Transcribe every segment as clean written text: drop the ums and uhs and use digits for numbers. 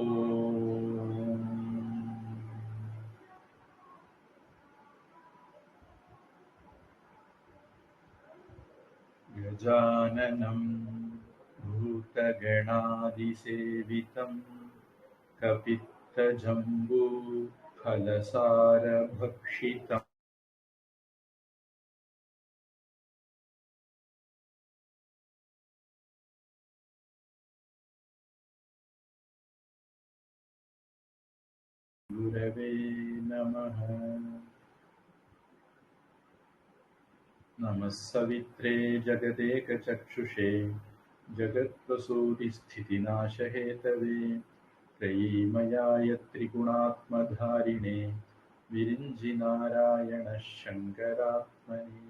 ஓம் கஜானனம் பூதகணாதிசேவிதம் கபித்தஜம்பூ ஃபலசாரபக்ஷிதம் குரவே நமः. நமः சவித்ரே ஜகதேகசக்ஷுஷே ஜகத்வசூரிஸ்திதிநாசஹேதவே त्रयीमयाय त्रिगुणात्मधारिणे विरिञ्चि नारायणः शङ्करात्मने.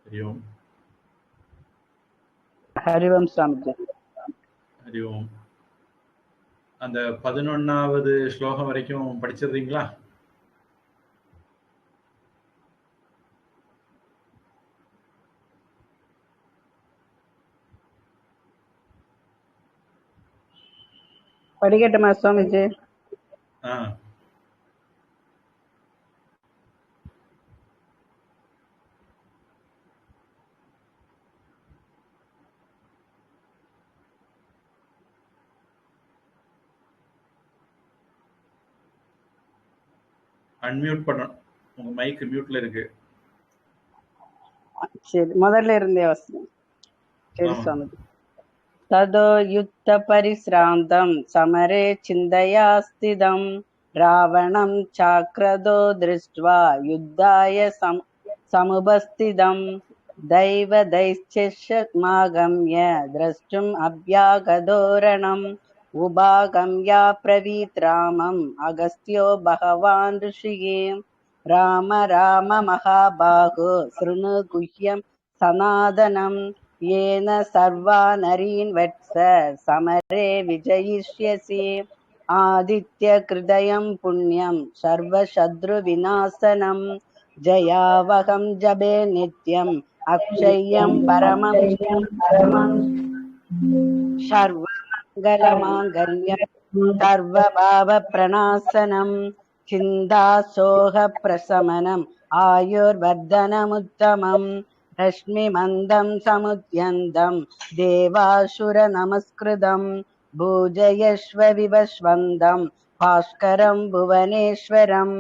हरि ओम्. हरि ओम् स्वामीजी. हरि ओम्. அந்த 11வது ஸ்லோகம் வரைக்கும் படிச்சிருந்தீங்களா? படிக்கட்டுமா சுவாமிஜி? அன்மியூட் பண்ணணும். உங்க மைக் மியூட்ல இருக்கு. சரி, முதல்ல இருந்தே வசனம். சரி சுவாமிஜி. तदो युद्धपरिश्रान्तं समरे चिन्तया स्थितं रावणं चाक्रदो दृष्ट्वा युद्धाय समुपस्थितं दैवदैश्चमागम्य द्रष्टुम् अभ्यागतोरणम् उभागम्या ब्रवीत् रामम् अगस्त्यो भगवान् ऋषिः राम राम महाबाहो शृणु गुह्यं सनातनम् येन सर्वा नरीन् वत्स समरे विजयिष्यसि आदित्यकृदयं पुण्यं सर्वशत्रुविनाशनं जयावहं जपे नित्यम् अक्षय्यं परमं सर्वमङ्गलमाङ्गल्यं सर्वभावप्रणाशनं चिन्तासोहप्रशमनम् आयुर्वर्धनमुत्तमम् रश्मिमन्दं समुद्यन्तं देवासुरनमस्कृतं भूजयश्व विवस्वन्दं भास्करं भुवनेश्वरं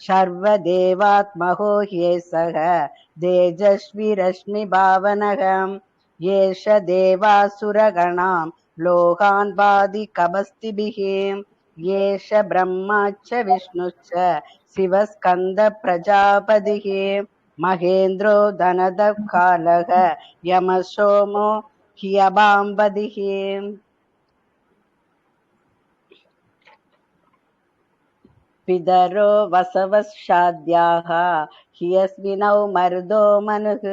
सर्वदेवात्महो ह्येषः तेजस्वी रश्मिभावनः येष देवासुरगणां लोकान् बाधि कबस्तिभिः येष ब्रह्मा च विष्णुश्च शिवस्कन्द प्रजापतिः महेन्द्रो धनदः कालः यमसोमो ह्यभाम्बधिः पितरो वसवशाद्याः ह्यस्मिनौ मरुदो मनुः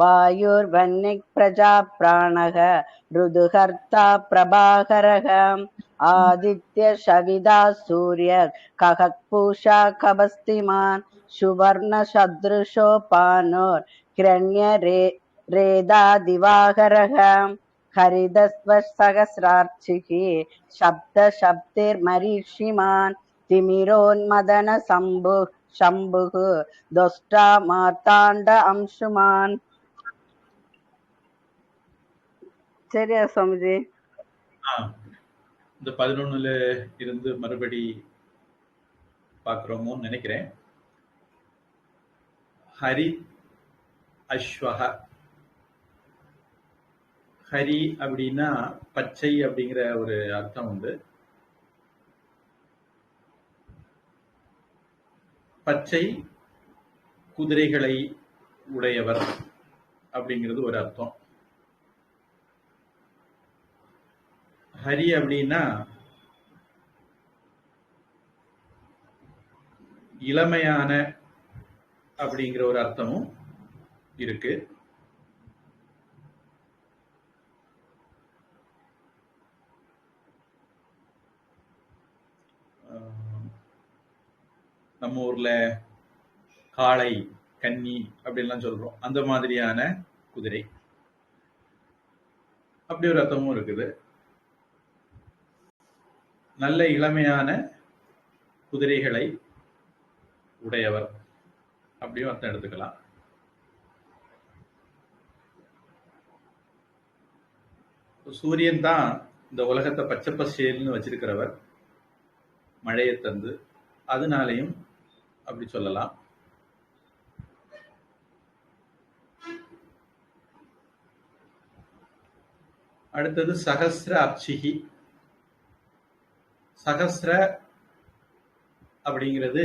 वायुर्वह्निः प्रजाप्राणः ऋदुहर्ता प्रभाकरः आदित्यशविदा सूर्यः कः पूषा कवस्तिमान् सुवर्णसदृशो पानोर्हिरण्यरेदा दिवाकरः हरितस्वसहस्रार्चिः शब्दशब्दैर्मरीषिमान् तिमिरोन्मदन शम्भुः दोष्टा मार्ताण्ड अंशुमान्. சரியா சுவாமிஜி? இந்த 11ல இருந்து மறுபடி பார்க்கிறோமோ நினைக்கிறேன். ஹரி அஸ்வஹ. ஹரி அப்படின்னா பச்சை அப்படிங்கிற ஒரு அர்த்தம் உண்டு. பச்சை குதிரைகளை உடையவர் அப்படிங்கிறது ஒரு அர்த்தம். ஹரி அப்படின்னா இளமையான அப்படிங்கிற ஒரு அர்த்தமும் இருக்கு. நம்ம ஊர்ல காளை, கன்னி அப்படின்லாம் சொல்றோம். அந்த மாதிரியான குதிரை. அப்படி ஒரு அர்த்தமும் இருக்குது. நல்ல இளமையான குதிரைகளை உடையவர் அப்படியும் அர்த்தம் எடுத்துக்கலாம். சூரியன் தான் இந்த உலகத்தை பச்சை பசேல்னு வச்சிருக்கிறவர், மழையை தந்து, அதனாலையும் அப்படி சொல்லலாம். அடுத்தது சகஸ்ர அர்ச்சிகி. சகஸ்ர அப்படிங்கிறது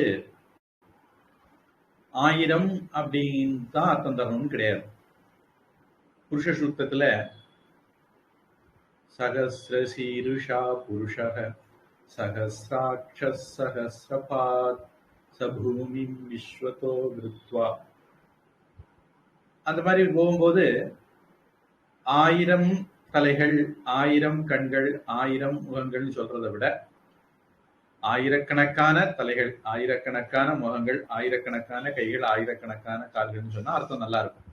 1000 அப்படின்னு தான் அர்த்தம் தரணும்னு கிடையாது. புருஷ சூக்தத்துல சகஸ்ர சீருஷா புருஷக சகஸ்ராட்ச சகஸ்ரபாத் சபூமி விஸ்வதோ விருத்வா அந்த மாதிரி போகும்போது 1000 தலைகள், 1000 கண்கள், 1000 முகங்கள்னு சொல்றதை விட ஆயிரக்கணக்கான தலைகள், ஆயிரக்கணக்கான முகங்கள், ஆயிரக்கணக்கான கைகள், ஆயிரக்கணக்கான கால்கள்னு சொன்னா அர்த்தம் நல்லா இருக்கும்.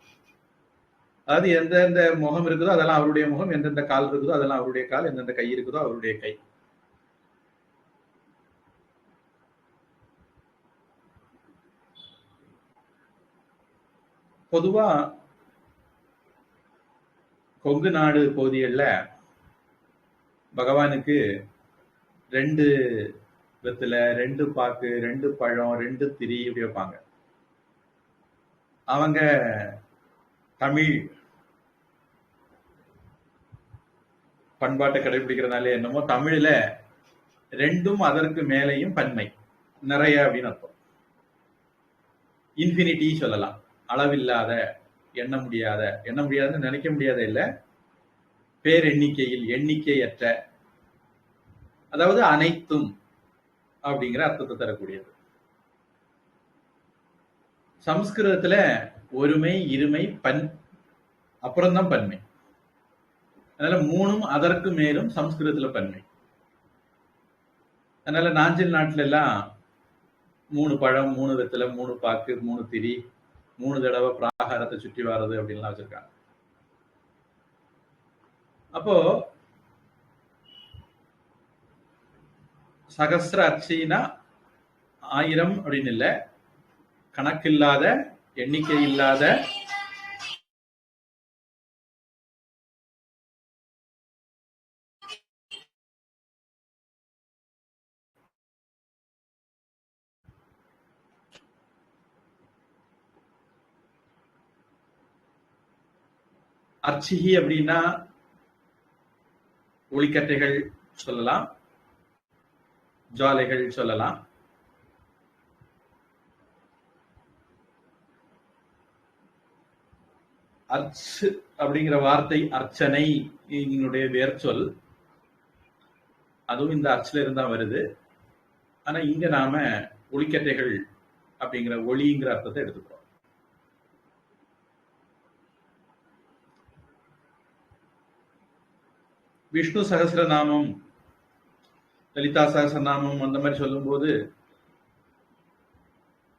அதாவது எந்தெந்த முகம் இருக்குதோ அதெல்லாம் அவருடைய முகம், எந்தெந்த கால் இருக்குதோ அதெல்லாம் அவருடைய கால், எந்தெந்த கை இருக்குதோ அவருடைய கை. பொதுவா கொங்கு நாடு பகுதிகளில் பகவானுக்கு 2 வெத்தில, 2 பாக்கு, 2 பழம், 2 திரி இப்படி வைப்பாங்க. அவங்க தமிழ் பண்பாட்டை கடைபிடிக்கிறதுனால என்னமோ தமிழ்ல 2ம் அதற்கு மேலையும் பன்மை, நிறைய அப்படின்னு அர்த்தம். இன்ஃபினிட்டி சொல்லலாம், அளவில்லாத, எண்ண முடியாதுன்னு நினைக்க முடியாத இல்ல, பேரெண்ணிக்கையில், எண்ணிக்கையற்ற, அதாவது அனைத்தும் அப்படிங்கிற அர்த்தத்தை தரக்கூடியது. சமஸ்கிருதத்துல ஒருமை, இருமை, பன், அப்புறம்தான் பன்மை. அதனால 3ம் அதற்கு மேலும் சமஸ்கிருதத்துல பன்மை. அதனால நாஞ்சில் நாட்டுல எல்லாம் 3 பழம், 3 வெத்தலை, 3 பாக்கு, 3 திரி, 3 தடவை பிராகாரத்தை சுற்றி வர்றது அப்படின்லாம் வச்சிருக்காங்க. அப்போ சகஸ்ர அர்ச்சினா 1000 அப்படின்னு இல்ல, கணக்கில்லாத, எண்ணிக்கை இல்லாத அர்ச்சிகி அப்படின்னா ஒளிக்கட்டைகள் சொல்லலாம், ஜுவாலைகள் சொல்லலாம். அர்ச் அப்படிங்கிற வார்த்தை அர்ச்சனை என்னுடைய வேர் சொல், அதுவும் இந்த அர்ச்சில இருந்தா வருது. ஆனா இங்க நாம ஒளிக்கட்டைகள் அப்படிங்கிற ஒளிங்கிற அர்த்தத்தை எடுத்துக்கிறோம். விஷ்ணு சகஸ்ரநாமம், லலிதா சகஸ்ரநாமம் அந்த மாதிரி சொல்லும் போது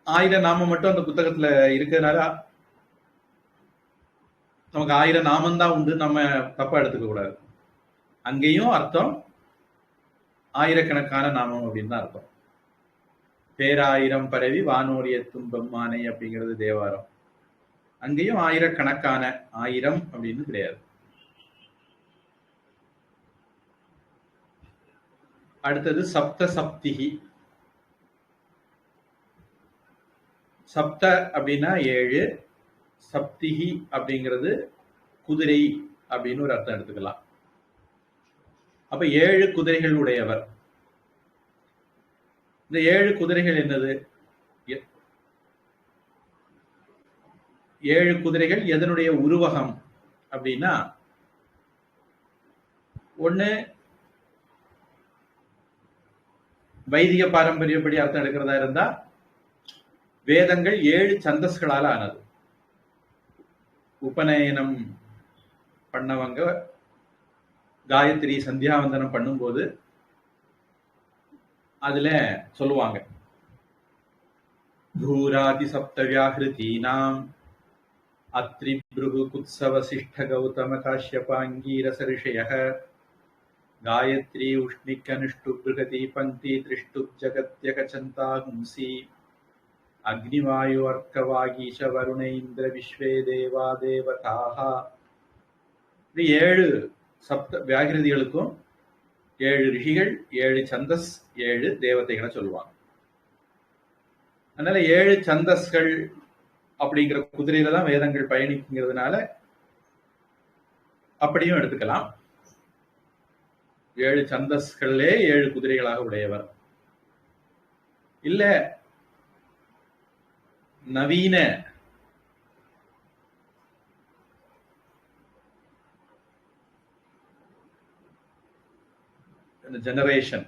1000 நாமம் மட்டும் அந்த புத்தகத்துல இருக்கிறதுனால நமக்கு 1000 நாமம் தான் உண்டு, நம்ம தப்பா எடுத்துக்க கூடாது. அங்கேயும் அர்த்தம் ஆயிரக்கணக்கான நாமம் அப்படின்னு தான் அர்த்தம். பேராயிரம் பரவி வானோரிய தும்பம்மானை அப்படிங்கிறது தேவாரம். அங்கேயும் ஆயிரக்கணக்கான, 1000 அப்படின்னு கிடையாது. அடுத்தது சப்த சப்திகி. சப்த அப்படின்னா 7, சப்திகி அப்படிங்கிறது குதிரை அப்படின்னு ஒரு அர்த்தம் எடுத்துக்கலாம். அப்ப 7 குதிரைகள் உடையவர். இந்த 7 குதிரைகள் என்னது? 7 குதிரைகள் எதனுடைய உருவகம் அப்படின்னா, ஒண்ணு வைதிக பாரம்பரியப்படி அர்த்தம் எடுக்கிறதா இருந்தா வேதங்கள் 7 சந்தஸ்களால ஆனது. உபநயனம் பண்ணவங்க காயத்ரி சந்தியாவந்தனம் பண்ணும்போது அதுல சொல்லுவாங்க, பூராதி சப்த வியாகிருதீனாம் अत्रि भृगु कुत्सवसिष्ठ गौतम काश्यपाङ्गीरस ऋषयः गायत्री उष्णिकनिष्ठु बृहती पंक्ति त्रिष्टु जगत्यकचन्ता हुंसी अग्निवायु अर्कवागीश वरुण इंद्र विश्वे देवा देवताः. இது 7 சப்த வியாகிருதிகளுக்கும் 7 ரிஷிகள், 7 சந்தஸ், 7 தேவதைகளை சொல்லுவாங்க. அதனால 7 சந்தஸ்கள் அப்படிங்கிற குதிரையில தான் வேதங்கள் பயணிக்குங்கிறதுனால அப்படியும் எடுத்துக்கலாம். 7 சந்தஸ்களே 7 குதிரைகளாக உடையவர். இல்ல நவீன ஜெனரேஷன்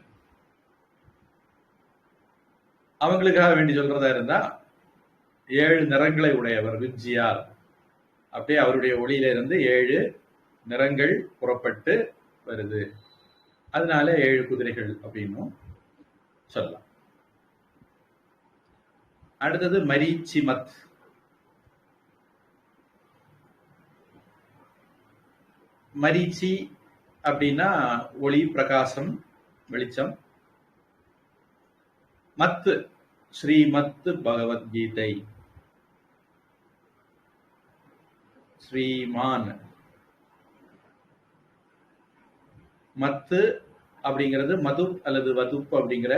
அவங்களுக்காக வேண்டி சொல்றதா இருந்தா 7 நிறங்களை உடையவர் விஜ்ஜியார். அப்படியே அவருடைய ஒளியில இருந்து 7 நிறங்கள் புறப்பட்டு வருது. அதனால 7 குதிரைகள் அப்படின்னும் சொல்லலாம். அடுத்தது மரீச்சிமத். மரீச்சி அப்படின்னா ஒளி, பிரகாசம், வெளிச்சம். மத்து ஸ்ரீமத் பகவத்கீதை, ஸ்ரீமான். மத்து அப்படிங்கிறது மது அல்லது வதுப் அப்படிங்கிற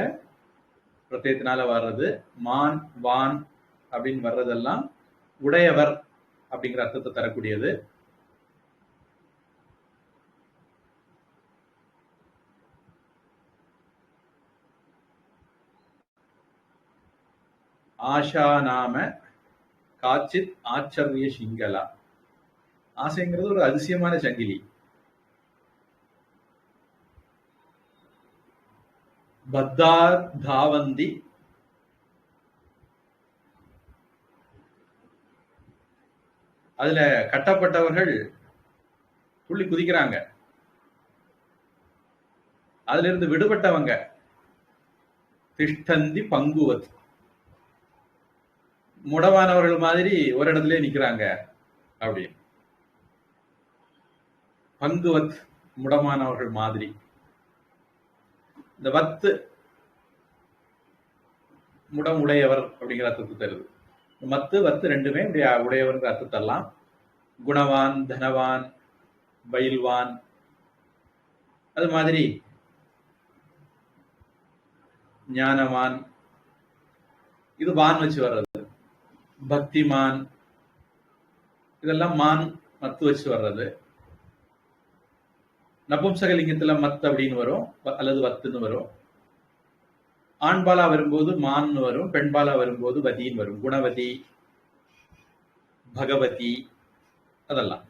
பிரத்யத்தினால வர்றது. மான், வான் அப்படின்னு வர்றதெல்லாம் உடையவர் அப்படிங்கிற அர்த்தத்தை தரக்கூடியது. ஆஷா நாம காச்சித் ஆச்சரிய சிங்களா. ஆசைங்கிறது ஒரு அதிசயமான சங்கிலி. பத்தார் தாவந்தி, அதுல கட்டப்பட்டவர்கள் துள்ளி குதிக்கிறாங்க. அதுல இருந்து விடுபட்டவங்க திஷ்டந்தி பங்குவத், முடமானவர்கள் மாதிரி ஒரு இடத்துல நிக்கிறாங்க அப்படின்னு. பங்குவத் முடமானவர்கள் மாதிரி. இந்த வத்து முடம் உடையவர் அப்படிங்கிற அர்த்தத்தை தருது. மத்து வத்து ரெண்டுமே உடையவர்ங்கிற அர்த்தத்தெல்லாம். குணவான், தனவான், பயில்வான், அது மாதிரி ஞானவான், இது வான் வச்சு வர்றது. பக்திமான், இதெல்லாம் மான் மத்து வச்சு வர்றது. நபும்சகலிங்கத்துல மத் அப்படின்னு வரும், அல்லது வத்துன்னு வரும். ஆண்பாலா வரும்போது மான்னு வரும், பெண்பாலா வரும்போது வதின்னு வரும். குணவதி, பகவதி, அதெல்லாம்.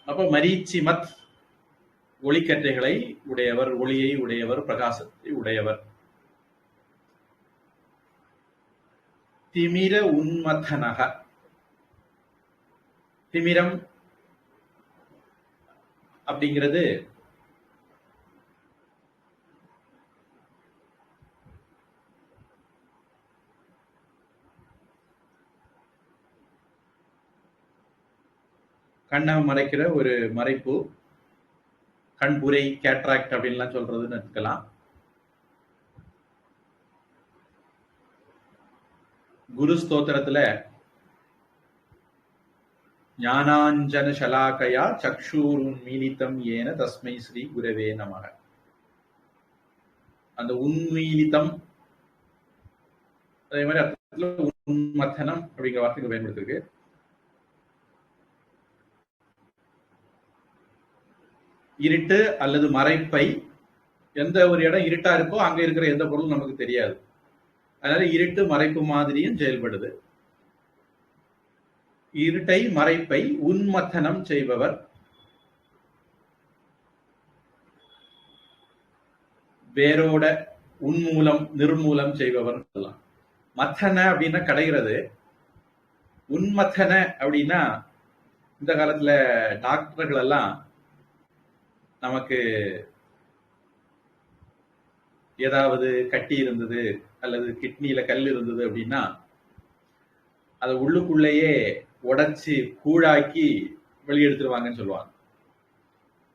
அப்ப மரீச்சி மத் ஒளிக்கற்றைகளை உடையவர், ஒளியை உடையவர், பிரகாசத்தை உடையவர். திமிர உன்மதனக. திமிரம் அப்படிங்கிறது கண்ணை மறைக்கிற ஒரு மறைப்பு. கண்புரை, கேட்ராக்ட் அப்படின்லாம் சொல்றதுன்னு எடுத்துக்கலாம். குரு ஸ்தோத்திரத்துல ஞானாஞ்சன சலாக்கயா சக்ஷூருன் மீலிதம் ஏன தஸ்மை ஸ்ரீ குரவே நமக. அந்த உன்மீலிதம், அதே மாதிரி அர்த்தத்துல உன்மதனம் அப்படிங்கிற வார்த்தைக்கு பயன்படுத்திருக்கு. இருட்டு அல்லது மறைப்பை, எந்த ஒரு இடம் இருட்டா இருக்கோ அங்க இருக்கிற எந்த பொருளும் நமக்கு தெரியாது. அதனால இருட்டு மறைப்பு மாதிரியும் செயல்படுது. இருட்டை, மறைப்பை உன்மத்தனம் செய்பவர். வேரோட உன்மூலம், நிர்மூலம் செய்பவர். மத்தன அப்படின்னா கடைகிறது. உன்மத்தன அப்படின்னா இந்த காலத்துல டாக்டர்கள் எல்லாம் நமக்கு ஏதாவது கட்டி இருந்தது அல்லது கிட்னியில கல் இருந்தது அப்படின்னா அதை உள்ளுக்குள்ளேயே உடைச்சு கூழாக்கி வெளியெடுத்துருவாங்கன்னு சொல்லுவாங்க.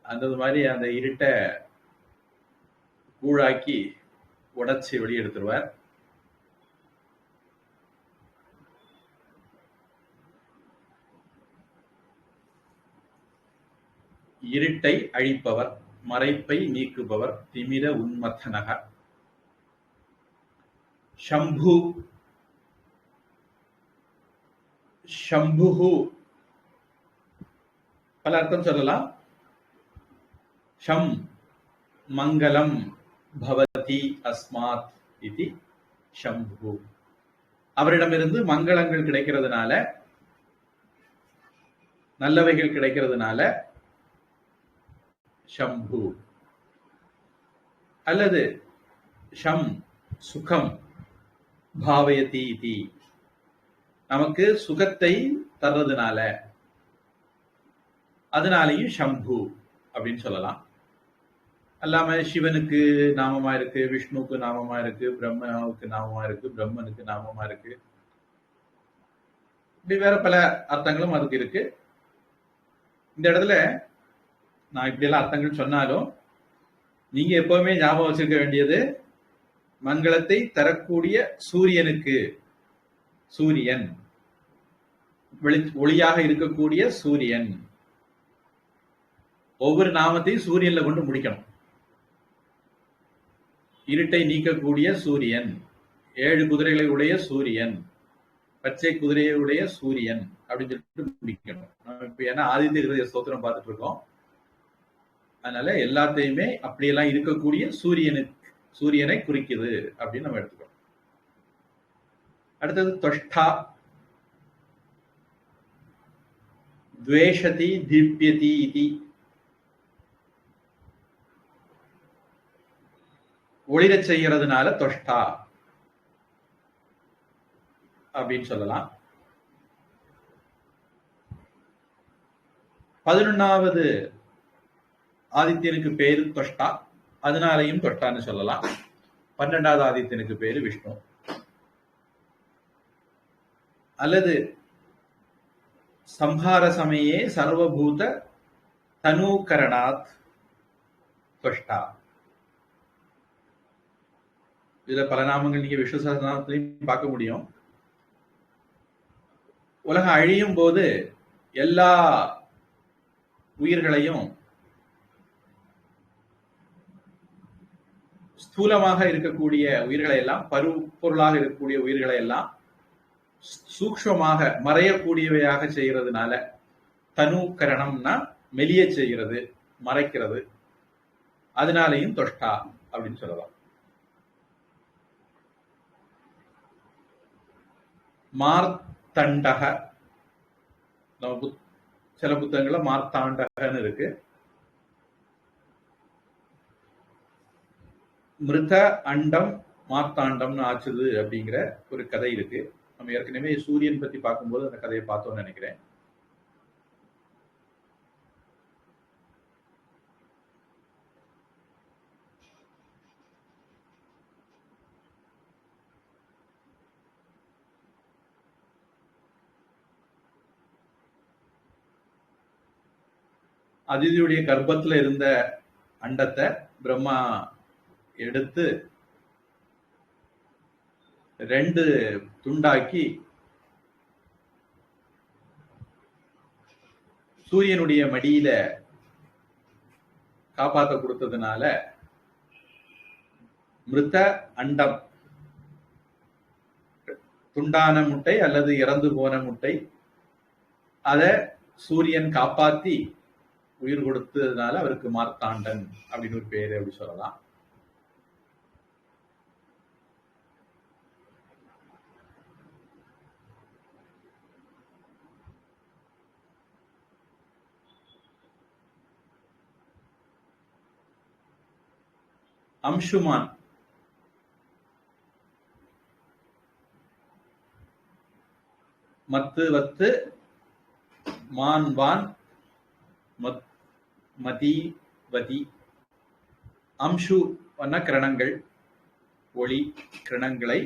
அந்த மாதிரி அந்த இருட்டை கூழாக்கி உடைச்சு வெளியெடுத்துருவார். இருட்டை அழிப்பவர், மறைப்பை நீக்குபவர், திமிர உன்மத்தனக. ஷம்பு, ஷம்புஹு பல அர்த்தம் சொல்லலாம். ஷம் மங்களம் பவதி அஸ்மாத் இதி ஷம்பு. அவரிடமிருந்து மங்களங்கள் கிடைக்கிறதுனால, நல்லவைகள் கிடைக்கிறதுனால ஷம்பு. அல்லது ஷம் சுகம் பாவயதி இதி, நமக்கு சுகத்தை தர்றதுனால, அதனாலையும் ஷம்பு அப்படின்னு சொல்லலாம். அல்லாம சிவனுக்கு நாமமா இருக்கு, விஷ்ணுவுக்கு நாமமா இருக்கு, பிரம்மாவுக்கு நாமமா இருக்கு, பிரம்மனுக்கு நாமமா இருக்கு. இப்படி வேற பல அர்த்தங்களும் அதுக்கு இருக்கு. இந்த இடத்துல நான் இப்படி எல்லாம் அர்த்தங்கள் சொன்னாலும் நீங்க எப்பவுமே ஞாபகம் வச்சிருக்க வேண்டியது, மங்களத்தை தரக்கூடிய சூரியனுக்கு, சூரியன் ஒளியாக இருக்கக்கூடிய சூரியன், ஒவ்வொரு நாமத்தையும் சூரியன்ல கொண்டு முடிக்கணும். இருட்டை நீக்கக்கூடிய சூரியன், 7 குதிரைகளை உடைய சூரியன், பச்சை குதிரையை உடைய சூரியன் அப்படின்னு சொல்லிட்டு முடிக்கணும். நம்ம இப்ப ஏன்னா ஆதித்ய ஹிருதய ஸ்தோத்திரம் பார்த்துட்டு இருக்கோம். அதனால எல்லாத்தையுமே அப்படியெல்லாம் இருக்கக்கூடிய சூரியனை குறிக்குது அப்படின்னு நம்ம எடுத்துக்கணும். அடுத்தது தொஷ்டா. துவேஷதி தீப்யதி இதி, ஒளிரச் செய்யறதுனால தொஷ்டா அப்படின்னு சொல்லலாம். 11வது ஆதித்யனுக்கு பேரு தொஷ்டா, அதனாலையும் தொஷ்டான்னு சொல்லலாம். 12வது ஆதித்யனுக்கு பேரு விஷ்ணு. அல்லது சம்ஹார சமயே சர்வபூத தனூகரணாத் தொஷ்டா. இதுல பல நாமங்கள் நீங்க விஷ்ணு சஹஸ்ரநாமத்திலையும் பார்க்க முடியும். உலகம் அழியும் போது எல்லா உயிர்களையும், ஸ்தூலமாக இருக்கக்கூடிய உயிர்களை எல்லாம், பருப்பொருளாக இருக்கக்கூடிய உயிர்களை எல்லாம் சூக்ஷ்மமாக மறையக்கூடியவையாக செய்யறதுனால, தனூகரணம்னா மெலிய செய்கிறது, மறைக்கிறது, அதனாலையும் தொஷ்டா அப்படின்னு சொல்லலாம். மார்த்தண்டக, சில புத்தகங்கள்ல மார்த்தாண்டகன்னு இருக்கு. மிருத அண்டம் மார்த்தாண்டம்னு ஆச்சுது அப்படிங்கிற ஒரு கதை இருக்கு. நம்ம ஏற்கனவே சூரியன் பத்தி பார்க்கும்போது அந்த கதையை பார்த்தோம்னு நினைக்கிறேன். அதிதியுடைய கர்ப்பத்துல இருந்த அண்டத்தை பிரம்மா எடுத்து 2 துண்டாக்கி சூரியனுடைய மடியில காப்பாற்ற கொடுத்ததுனால மிருத அண்டம், துண்டான முட்டை அல்லது இறந்து போன முட்டை, அத சூரியன் காப்பாத்தி உயிர் கொடுத்ததுனால அவருக்கு மார்த்தாண்டன் அப்படின்னு ஒரு பேரு அப்படி சொல்லலாம். அம்சுமான், மத்து வத்து மான் வான் மதி வதி. அம்சு வண்ண கிரணங்கள், ஒளி கிரணங்களை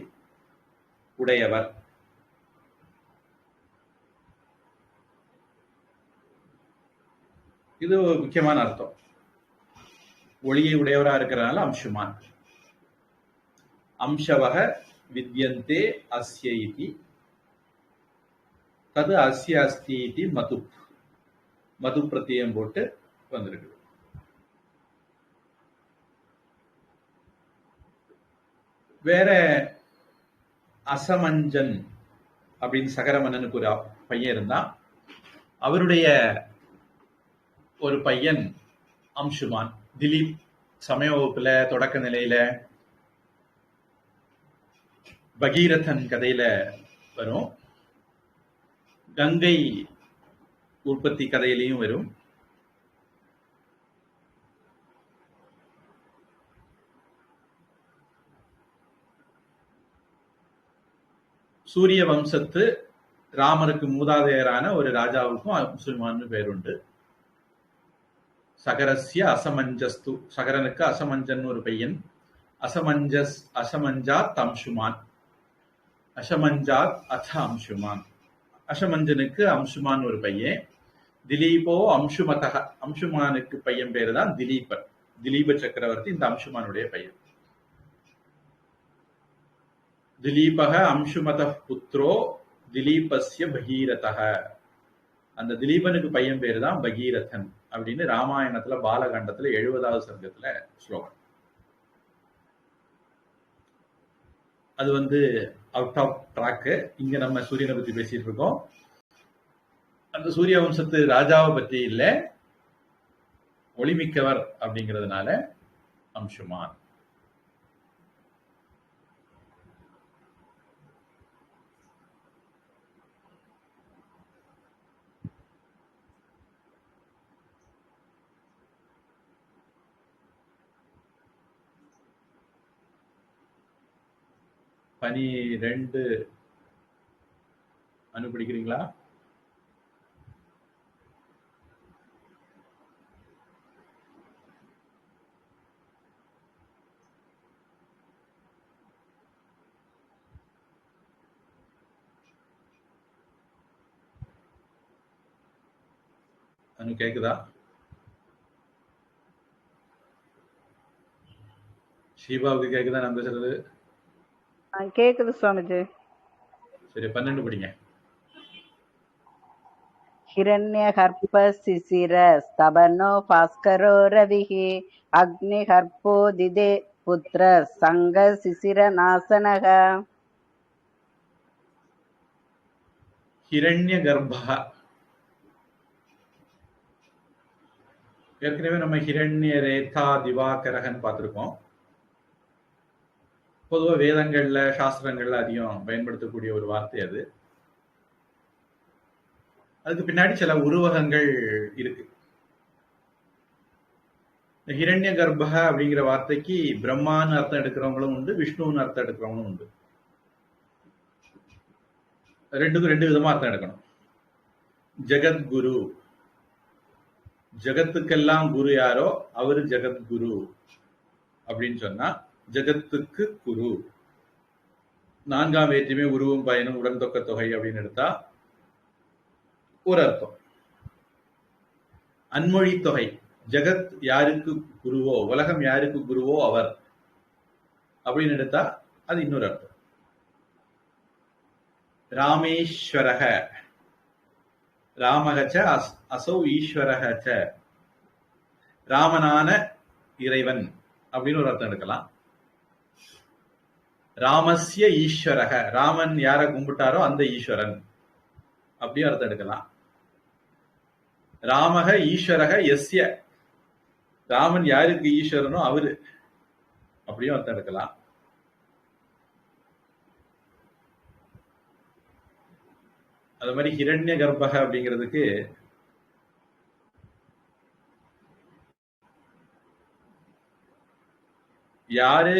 உடையவர். இது ஒரு முக்கியமான அர்த்தம். ஒளியை உடையவரா இருக்கிறதுனால அம்சுமான். அம்சவக வித்யந்தே அஸ்ய இதி தது அஸ்ய அஸ்தி இதி மது. மது பிரத்தியம் போட்டு வந்திருக்கு. வேற அசமஞ்சன் அப்படின்னு சகர மன்னனுக்கு ஒரு பையன் இருந்தான். அவருடைய ஒரு பையன் அம்சுமான். திலீப் சமய வகுப்புல தொடக்க நிலையில பகீரதன் கதையில வரும். கங்கை உற்பத்தி கதையிலையும் வரும். சூரிய வம்சத்து ராமருக்கு மூதாதையரான ஒரு ராஜாவுக்கும் அம்சுமான்னு பேருண்டு. சகரஸ்ய அசமஞ்சஸ்து, சகரனுக்கு அசமஞ்சன் ஒரு பையன். அசமஞ்சாத் அம்சுமான், அசமஞ்சாத் அத அம்சுமான். அசமஞ்சனுக்கு அம்சுமான் ஒரு பையன். திலீபோ அம்சுமதக, அம்சுமானுக்கு பையன் பேரு தான் திலீபர். திலீப சக்கரவர்த்தி இந்த அம்சுமானுடைய பையன். திலீபக அம்சுமத புத்ரோ திலீபஸ்ய பகீரதக. அந்த திலீபனுக்கு பையன் பேரு தான் பகீரதன் அப்படின்னு ராமாயணத்துல பாலகாண்டத்துல 70வது சர்க்கத்துல ஸ்லோகம். அது அவுட் ஆஃப் ட்ராக். இங்க நம்ம சூரியனை பத்தி பேசிட்டு இருக்கோம். அந்த சூரிய வம்சத்து ராஜாவை பற்றி இல்ல, ஒளிமிக்கவர் அப்படிங்கிறதுனால அம்சுமான். பனி 2 அனுப்பிடிக்கிறீங்களா? அனு கேக்குதா? ஷீபாவுக்கு கேக்குதா நான் பேசுறது? கேக்குது சுவாமிஜி. சரி, 12 படிங்க. हिरण्यगर्भ शिशिर स्तबनो भास्करो रविः अग्निगर्भो दिदे पुत्र संग शिशिर नासनः. ஹிரண்ய கர்ப்பா. ஏற்கனவே நம்ம ஹிரண்ய ரேதா திவாகரகன் பார்த்திருக்கோம். பொதுவா வேதங்கள்ல சாஸ்திரங்கள்ல அதிகம் பயன்படுத்தக்கூடிய ஒரு வார்த்தை அது. அதுக்கு பின்னாடி சில உருவகங்கள் இருக்கு. இந்த ஹிரண்ய கர்ப்ப அப்படிங்கிற வார்த்தைக்கு பிரம்மான்னு அர்த்தம் எடுக்கிறவங்களும் உண்டு, விஷ்ணுன்னு அர்த்தம் எடுக்கிறவங்களும் உண்டு. ரெண்டுக்கும் 2 விதமா அர்த்தம் எடுக்கணும். ஜெகத்குரு, ஜெகத்துக்கெல்லாம் குரு யாரோ அவரு ஜெகத்குரு அப்படின்னு சொன்னா ஜெகத்துக்கு குரு. 4ஆம் வேற்றுமை உருவும் பயனும் உடன்தொக்க தொகை அப்படின்னு எடுத்தா ஒரு அர்த்தம். அன்மொழி தொகை, ஜெகத் யாருக்கு குருவோ, உலகம் யாருக்கு குருவோ அவர் அப்படின்னு எடுத்தா அது இன்னொரு அர்த்தம். ராமேஸ்வரக, ராமகச்ச அசௌ ஈஸ்வரகச்ச, ராமனான இறைவன் அப்படின்னு ஒரு அர்த்தம் எடுக்கலாம். ராமஸ்ய ஈஸ்வரக, ராமன் யார கும்பிட்டாரோ அந்த ஈஸ்வரன் அப்படியும் அர்த்தம் எடுக்கலாம். ராமக ஈஸ்வரக எஸ்ய, ராமன் யாருக்கு ஈஸ்வரனோ அவரு அப்படியும் அர்த்தம் எடுக்கலாம். அது மாதிரி ஹிரண்ய கர்ப்பக அப்படிங்கிறதுக்கு யாரு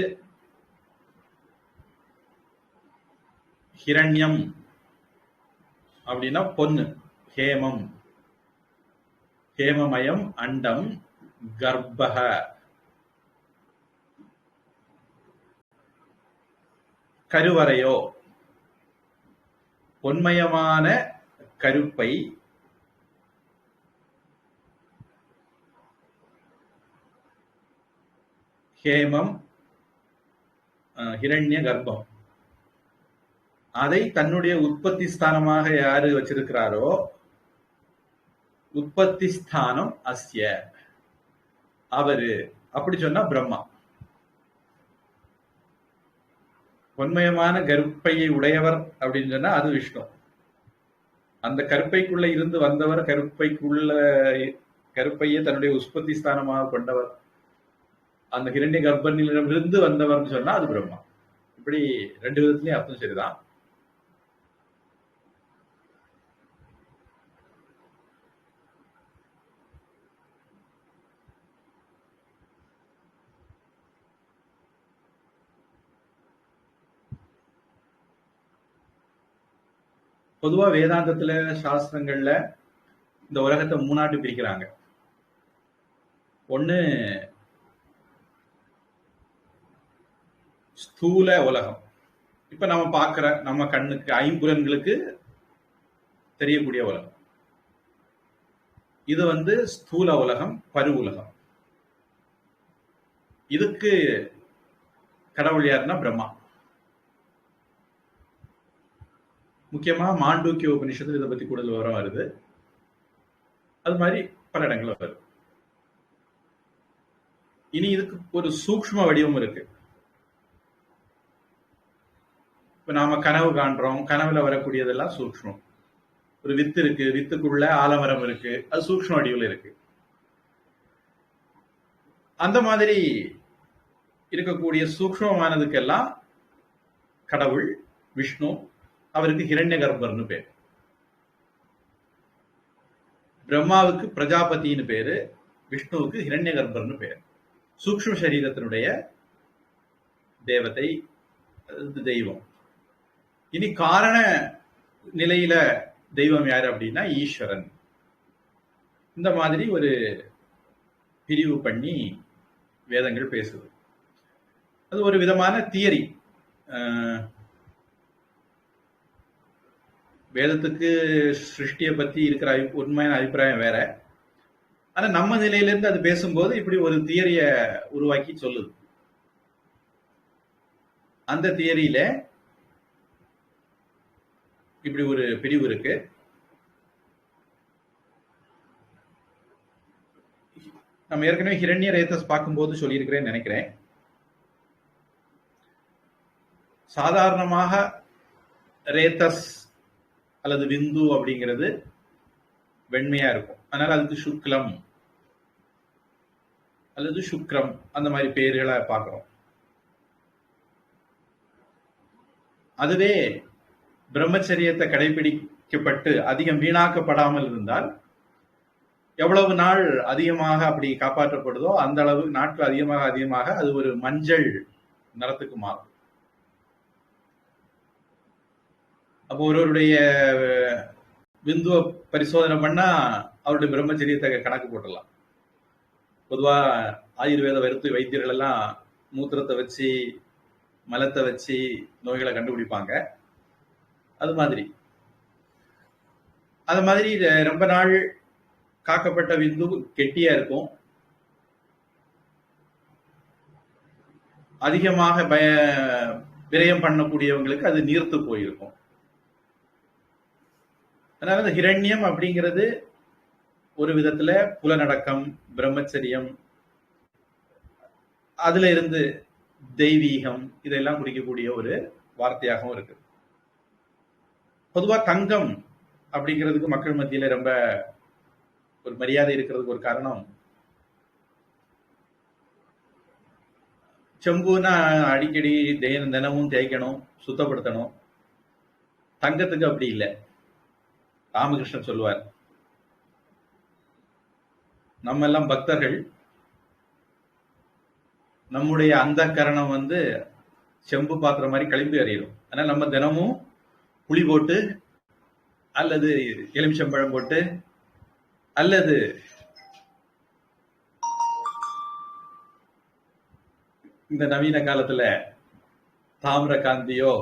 ஹிரண்யம் அப்படின்னா பொண்ணு, ஹேமம், ஹேமமயம் அண்டம், கர்ப்பக கருவறையோ, பொன்மயமான கருப்பை ஹேமம், ஹிரண்ய கர்ப்பம். அதை தன்னுடைய உற்பத்தி ஸ்தானமாக யாரு வச்சிருக்கிறாரோ, உற்பத்தி ஸ்தானம் அஸ்ய, அவரு. அப்படி சொன்னா பிரம்மா. பொன்மயமான கருப்பையை உடையவர் அப்படின்னு சொன்னா அது விஷ்ணு. அந்த கருப்பைக்குள்ள இருந்து வந்தவர், கருப்பையை தன்னுடைய உற்பத்தி ஸ்தானமாக கொண்டவர், அந்த ஹிரண்ய கர்ப்பனிலிருந்து வந்தவர்னு சொன்னா அது பிரம்மா. இப்படி ரெண்டு விதத்திலையும் அர்த்தம் சரிதான். பொதுவா வேதாந்தத்துல, சாஸ்திரங்கள்ல இந்த உலகத்தை மூணாட்டு பிரிக்கிறாங்க. ஒண்ணு ஸ்தூல உலகம். இப்ப நம்ம பார்க்கிற, நம்ம கண்ணுக்கு, ஐம்புலன்களுக்கு தெரியக்கூடிய உலகம். இது ஸ்தூல உலகம், பரு உலகம். இதுக்கு கடவுள் யாருன்னா பிரம்மா. முக்கியமா மாண்டூக்கிய உபனிஷத்துல இதை பத்தி கூடுதல் விவரம் வருது. அது மாதிரி பல இடங்கள்ல வருது. இனி இதுக்கு ஒரு சூக்ஷ்ம வடிவம் இருக்கு. இப்ப நாம கனவு காண்றோம், கனவுல வரக்கூடியதெல்லாம் சூக்ஷ்மம். ஒரு வித்து இருக்கு, வித்துக்குள்ள ஆலமரம் இருக்கு, அது சூக்ஷ்ம வடிவில் இருக்கு. அந்த மாதிரி இருக்கக்கூடிய சூக்ஷ்மமானதுக்கெல்லாம் கடவுள் விஷ்ணு. அவருக்கு ஹிரண்ய கர்ப்பர்னு பேர். பிரம்மாவுக்கு பிரஜாபதினு பேரு, விஷ்ணுவுக்கு ஹிரண்ய கர்ப்பர்னு பேர். சூக்ஷ்ம சரீரத்தினுடைய தேவதை, தெய்வம். இனி காரண நிலையில தெய்வம் யாரு அப்படின்னா ஈஸ்வரன். இந்த மாதிரி ஒரு பிரிவு பண்ணி வேதங்கள் பேசுது. அது ஒரு விதமான தியரி. வேதத்துக்கு சிருஷ்டியை பத்தி இருக்கிற உண்மையான அபிப்பிராயம் வேற. ஆனா நம்ம நிலையிலிருந்து அது பேசும்போது இப்படி ஒரு தியரிய உருவாக்கி சொல்லுது. அந்த தியரியில இப்படி ஒரு பிரிவு இருக்கு. நம்ம ஏற்கனவே ஹிரண்ய ரேதஸ் பார்க்கும்போது சொல்லியிருக்கிறேன்னு நினைக்கிறேன். சாதாரணமாக ரேதஸ் அல்லது விந்து அப்படிங்கிறது வெண்மையா இருக்கும். அதனால அதுக்கு சுக்லம் அல்லது சுக்ரம் அந்த மாதிரி பெயர்களை பார்க்கிறோம். அதுவே பிரம்மச்சரியத்தை கடைபிடிக்கப்பட்டு அதிகம் வீணாக்கப்படாமல் இருந்தால், எவ்வளவு நாள் அதிகமாக அப்படி காப்பாற்றப்படுதோ அந்த அளவு நாட்கள் அதிகமாக அது ஒரு மஞ்சள் நிறத்துக்கு மாறும். அப்போ ஒருவருடைய விந்துவ பரிசோதனை பண்ணா அவருடைய பிரம்மச்சரியத்தை கணக்கு போட்டுடலாம். பொதுவா ஆயுர்வேத வைத்தியர்கள் எல்லாம் மூத்திரத்தை வச்சு, மலத்தை வச்சு நோய்களை கண்டுபிடிப்பாங்க. அது மாதிரி ரொம்ப நாள் காக்கப்பட்ட விந்து கெட்டியா இருக்கும். அதிகமாக விரயம் பண்ணக்கூடியவங்களுக்கு அது நீர்த்து போயிருக்கும். அதனால இந்த ஹிரண்யம் அப்படிங்கிறது ஒரு விதத்துல புலனடக்கம், பிரம்மச்சரியம், அதுல இருந்து தெய்வீகம், இதெல்லாம் குறிக்கக்கூடிய ஒரு வார்த்தையாகவும் இருக்கு. பொதுவா தங்கம் அப்படிங்கிறதுக்கு மக்கள் மத்தியில ரொம்ப ஒரு மரியாதை இருக்கிறதுக்கு ஒரு காரணம், செம்புனா அடிக்கடி தினமும் தேய்க்கணும், சுத்தப்படுத்தணும். தங்கத்துக்கு அப்படி இல்லை. ராமகிருஷ்ணன் சொல்லுவார், நம்ம எல்லாம் பக்தர்கள், நம்முடைய அந்த கரணம் செம்பு பாத்திரம் மாதிரி கழிப்பு அறியும். அதனால நம்ம தினமும் புளி போட்டு அல்லது எலுமிச்சம்பழம் போட்டு அல்லது இந்த நவீன காலத்துல தாமிரகாந்தியோ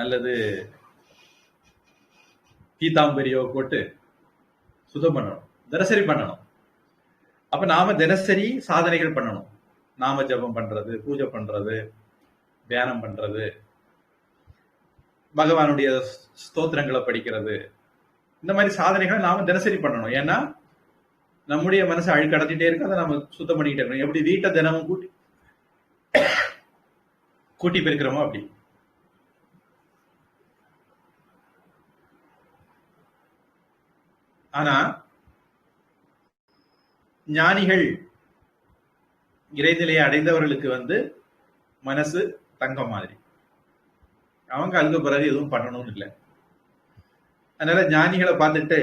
அல்லது பீதாம்பரியோ போட்டு சுத்தம் பண்ணணும், தினசரி பண்ணணும். அப்ப நாம தினசரி சாதனைகள் பண்ணணும். நாம ஜபம் பண்றது, பூஜை பண்றது, தியானம் பண்றது, பகவானுடைய ஸ்தோத்திரங்களை படிக்கிறது, இந்த மாதிரி சாதனைகளை நாம தினசரி பண்ணணும். ஏன்னா நம்முடைய மனசை அழுக்கடத்திட்டே இருக்கு, அதை நம்ம சுத்தம் பண்ணிக்கிட்டே இருக்கணும். எப்படி வீட்டை தினமும் கூட்டி கூட்டி பெருக்கிறோமோ அப்படி. ஆனா ஞானிகள், இறைநிலையை அடைந்தவர்களுக்கு மனசு தங்கம் மாதிரி. அவங்க அதுக்கு பிறகு எதுவும் பண்ணணும்னு இல்லை. அதனால ஞானிகளை பார்த்துட்டு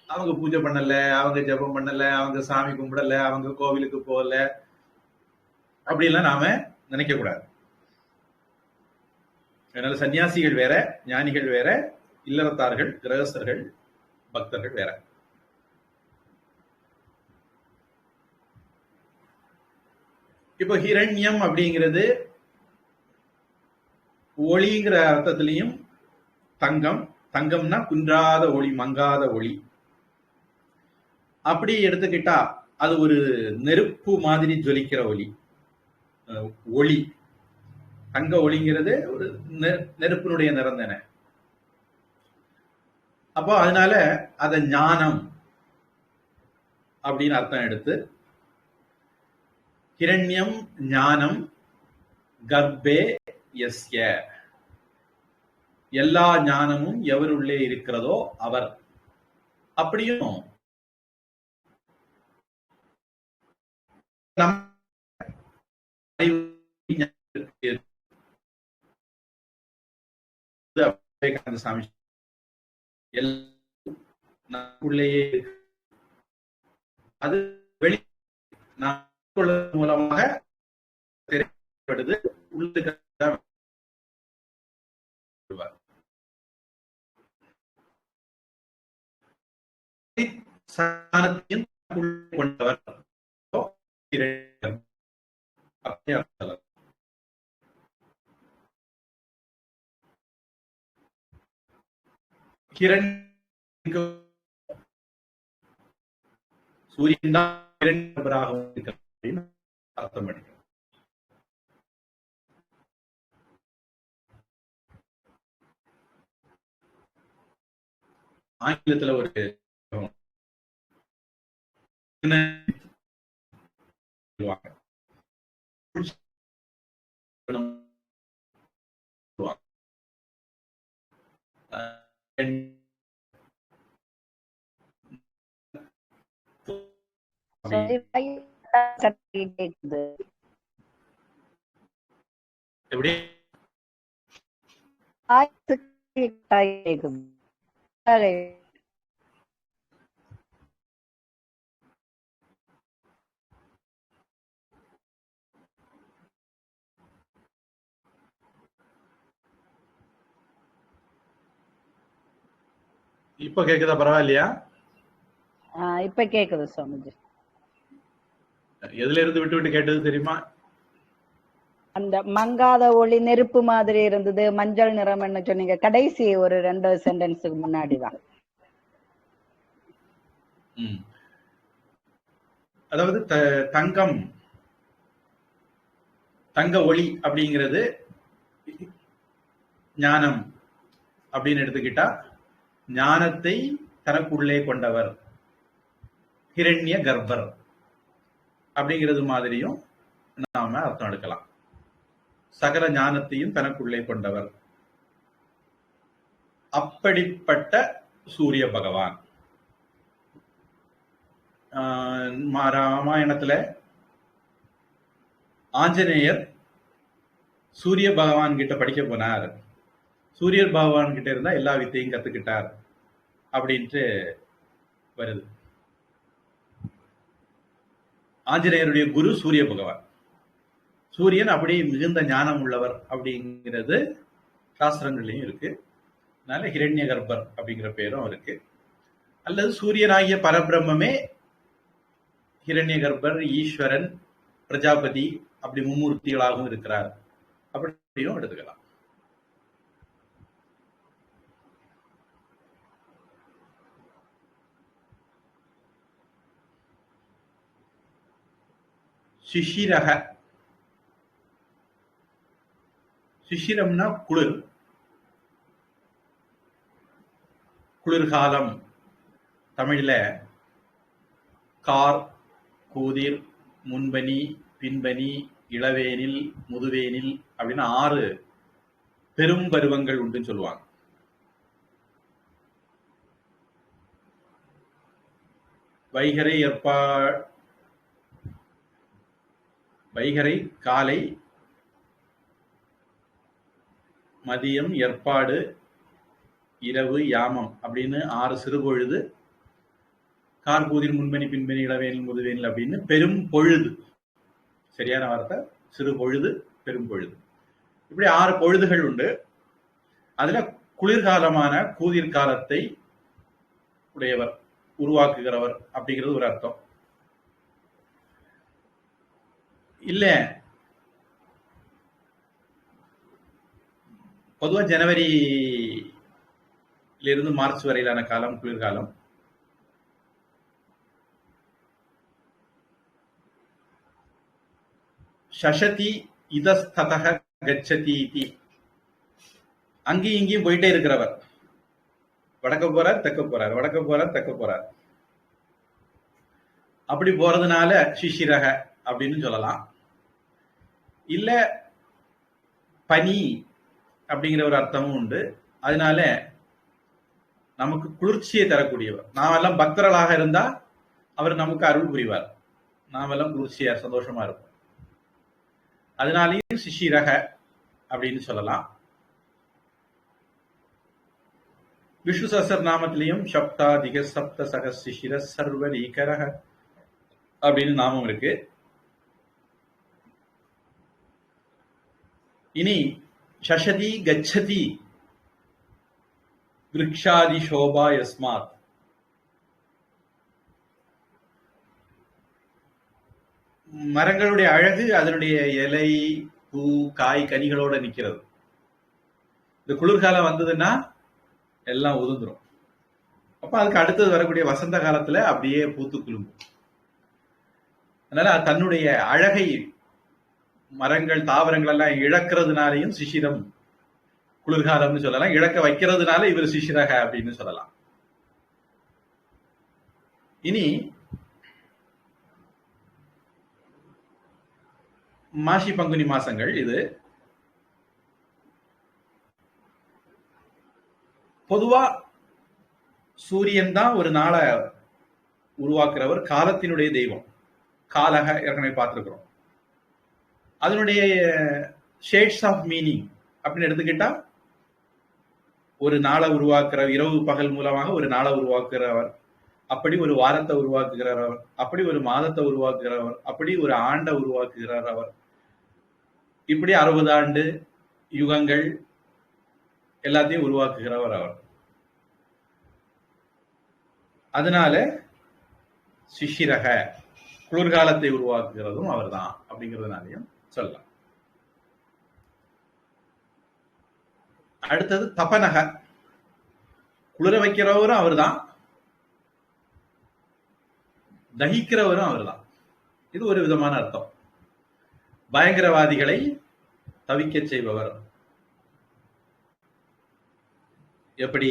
அவங்க பூஜை பண்ணல, அவங்க ஜபம் பண்ணல, அவங்க சாமி கும்பிடல, அவங்க கோவிலுக்கு போகல, அப்படிலாம் நாம நினைக்க கூடாது. அதனால சன்னியாசிகள் வேற, ஞானிகள் வேற, இல்லறத்தார்கள், கிரகஸ்தர்கள், பக்தர்கள் வேற. இப்போ ஹிரண்யம் அப்படிங்கிறது ஒளிங்கிற அர்த்தத்திலையும் தங்கம், தங்கம்னா குன்றாத ஒளி, மங்காத ஒளி. அப்படி எடுத்துக்கிட்டா அது ஒரு நெருப்பு மாதிரி ஜொலிக்கிற ஒளி, ஒளி. தங்க ஒளிங்கிறது ஒரு நெருப்பினுடைய நிறம் தானே. அப்போ அதனால அத ஞானம் அப்படின்னு அர்த்தம் எடுத்து, ஹிரண்யம் ஞானம் கர்ப்பே யஸ்ய, எல்லா ஞானமும் எவருள்ளே இருக்கிறதோ அவர். அப்படியும் சாமி உள்ளேயே அது வெளி மூலமாக தெரிவிக்கப்படுது. உள்ளுக்கு சாணத்தையும் கொண்டவர் கிரண் சூரியன் தான் கிரண் அர்த்தம் பண்ணிக்கிறோம். ஆங்கிலத்துல ஒரு எப்படி இப்ப கேக்குதா? பரவாயில்லையா? இப்ப கேக்குது சுவாமிஜி. எதுல இருந்து விட்டு விட்டு கேட்டது தெரியுமா? அந்த மங்காத ஒளி நெருப்பு மாதிரி இருந்தது, மஞ்சள் நிறம்னு சொன்னீங்க கடைசி ஒரு 2 சென்டென்ஸுக்கு முன்னாடிதான். அதாவது தங்கம், தங்க ஒளி அப்படிங்கிறது ஞானம் அப்படின்னு எடுத்துக்கிட்டா, ஞானத்தை தனக்குள்ளே கொண்டவர், ஹிரண்ய கர்ப்பர் அப்படிங்கிறது மாதிரியும் நாம அர்த்தம் எடுக்கலாம். சகல ஞானத்தையும் தனக்குள்ளே கொண்டவர், அப்படிப்பட்ட சூரிய பகவான். ராமாயணத்துல ஆஞ்சநேயர் சூரிய பகவான் கிட்ட படிக்க போனார், சூரிய பகவான் கிட்ட இருந்தா எல்லா வித்தையும் கத்துக்கிட்டார் அப்படின்ட்டு வருது. ஆஞ்சநேயருடைய குரு சூரிய பகவான். சூரியன் அப்படி மிகுந்த ஞானம் உள்ளவர் அப்படிங்கிறது சாஸ்திரங்கள்லயும் இருக்கு. அதனால ஹிரண்ய கர்ப்பர் அப்படிங்கிற பேரும் இருக்கு. அல்லது சூரியனாகிய பரபிரம்மே ஹிரண்ய கர்ப்பர், ஈஸ்வரன், பிரஜாபதி அப்படி மும்மூர்த்திகளாகவும் இருக்கிறார் அப்படியும் எடுத்துக்கலாம். சிஷிரக சிசிரம்னா குளிர், குளிர்காலம். தமிழ்ல கார், கூதிர், முன்பனி, பின்பனி, இளவேனில், முதுவேனில் அப்படின்னு 6 பெரும் பருவங்கள் உண்டுன்னு சொல்லுவாங்க. வைகரை காலை, மதியம், ஏற்பாடு, இரவு, யாமம் அப்படின்னு 6 சிறுபொழுது. கார்கூதிர், முன்பனி, பின்பனி, இளவேனில், முதுவேனில் அப்படின்னு பெரும் பொழுது. சரியான வார்த்தை சிறு பொழுது, பெரும் பொழுது. இப்படி 6 பொழுதுகள் உண்டு. அதுல குளிர்காலமான கூதிர் காலத்தை உடையவர், உருவாக்குகிறவர் அப்படிங்கிறது ஒரு அர்த்தம். இல்ல பொதுவா ஜனவரியிலிருந்து மார்ச் வரையிலான காலம் குளிர்காலம். சசதி இதஸ்ததஹ கச்சதி இதி, அங்கேயும் இங்கேயும் போயிட்டே இருக்கிறவர். வடக்க போறார், தெற்க போறார், வடக்க போறார், தெற்க போறார். அப்படி போறதுனால சிசிரக அப்படின்னு சொல்லலாம். இல்ல பனி அப்படிங்கிற ஒரு அர்த்தமும் உண்டு. அதனால நமக்கு குளிர்ச்சியை தரக்கூடியவர். நாம் எல்லாம் பக்தர்களாக இருந்தா அவர் நமக்கு அருள் புரிவார். நாம் எல்லாம் குளிர்ச்சியா சந்தோஷமா இருப்போம். அதனாலேயும் சிசிரக அப்படின்னு சொல்லலாம். விஷ்ணு சஹஸ்ர நாமத்திலையும் சப்தாதிக சப்த சக சிசிர சர்வரீகரக அப்படின்னு நாமம் இருக்கு. இனி சசதி கச்சதி விருக்ஷாதி சோபா யஸ்மாத், மரங்களுடைய அழகு அதனுடைய இலை, பூ, காய், கனிகளோட நிக்கிறது. இந்த குளிர்காலம் வந்ததுன்னா எல்லாம் உதிர்ந்துரும். அப்ப அதுக்கு அடுத்தது வரக்கூடிய வசந்த காலத்துல அப்படியே பூத்து குலுங்கும். அதனால தன்னுடைய அழகை மரங்கள், தாவரங்கள் எல்லாம் இழக்கிறதுனாலையும் சிசிரம் குளிர்காலம்னு சொல்லலாம். இழக்க வைக்கிறதுனால இவர் சிசிரக அப்படின்னு சொல்லலாம். இனி மாசி பங்குனி மாசங்கள். இது பொதுவா சூரியன் தான் ஒரு நாளை உருவாக்குறவர், காலத்தினுடைய தெய்வம். காலக ஏற்கனவே பார்த்திருக்கிறோம். அதனுடைய ஷேட்ஸ் ஆஃப் மீனிங் அப்படின்னு எடுத்துக்கிட்டா, ஒரு நாளை உருவாக்குற, இரவு பகல் மூலமாக ஒரு நாளை உருவாக்குறவர், அப்படி ஒரு வாரத்தை உருவாக்குகிறவர், அப்படி ஒரு மாதத்தை உருவாக்குகிறவர், அப்படி ஒரு ஆண்டை உருவாக்குகிறவர், இப்படி 60 ஆண்டு யுகங்கள் எல்லாத்தையும் உருவாக்குகிறவர் அவர். அதனால சிசிரக குளிர்காலத்தை உருவாக்குகிறதும் அவர் தான் அப்படிங்கிறதுனாலையும் சொல்லலாம். அடுத்தது தபனக, குளிர வைக்கிறவரும் அவர் தான், தகிக்கிறவரும் அவர் தான். இது ஒரு விதமான அர்த்தம். பயங்கரவாதிகளை தவிக்க செய்பவர். எப்படி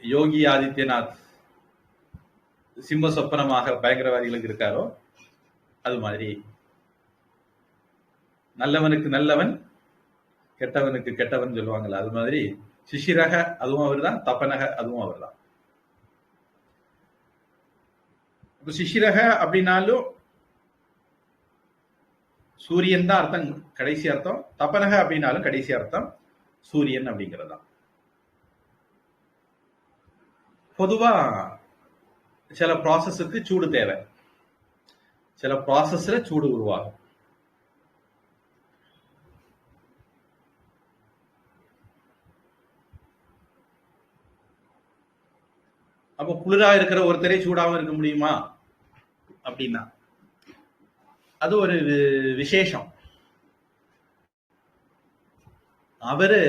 யோகி ஆதித்யநாத் சிம்ம சொப்பனமாக பயங்கரவாதிகளுக்கு இருக்காரோ அது மாதிரி நல்லவனுக்கு நல்லவன், கெட்டவனுக்கு கெட்டவன் சொல்லுவாங்கல்ல, அது மாதிரி சிசிரக அதுவும் அவர் தான், தபனக அதுவும் அவர் தான். சிசிரக அப்படின்னாலும் சூரியன் தான் அர்த்தம், கடைசி அர்த்தம். தபனக அப்படின்னாலும் கடைசி அர்த்தம் சூரியன் அப்படிங்கிறது தான். பொதுவா சில ப்ராசஸுக்கு சூடு தேவை, சில ப்ராசஸ்ல சூடு உருவாகும். அப்ப குளிரா இருக்கிற ஒருத்தரே சூடாவும் இருக்க முடியுமா அப்படின்னா அது ஒரு விசேஷம். அவரு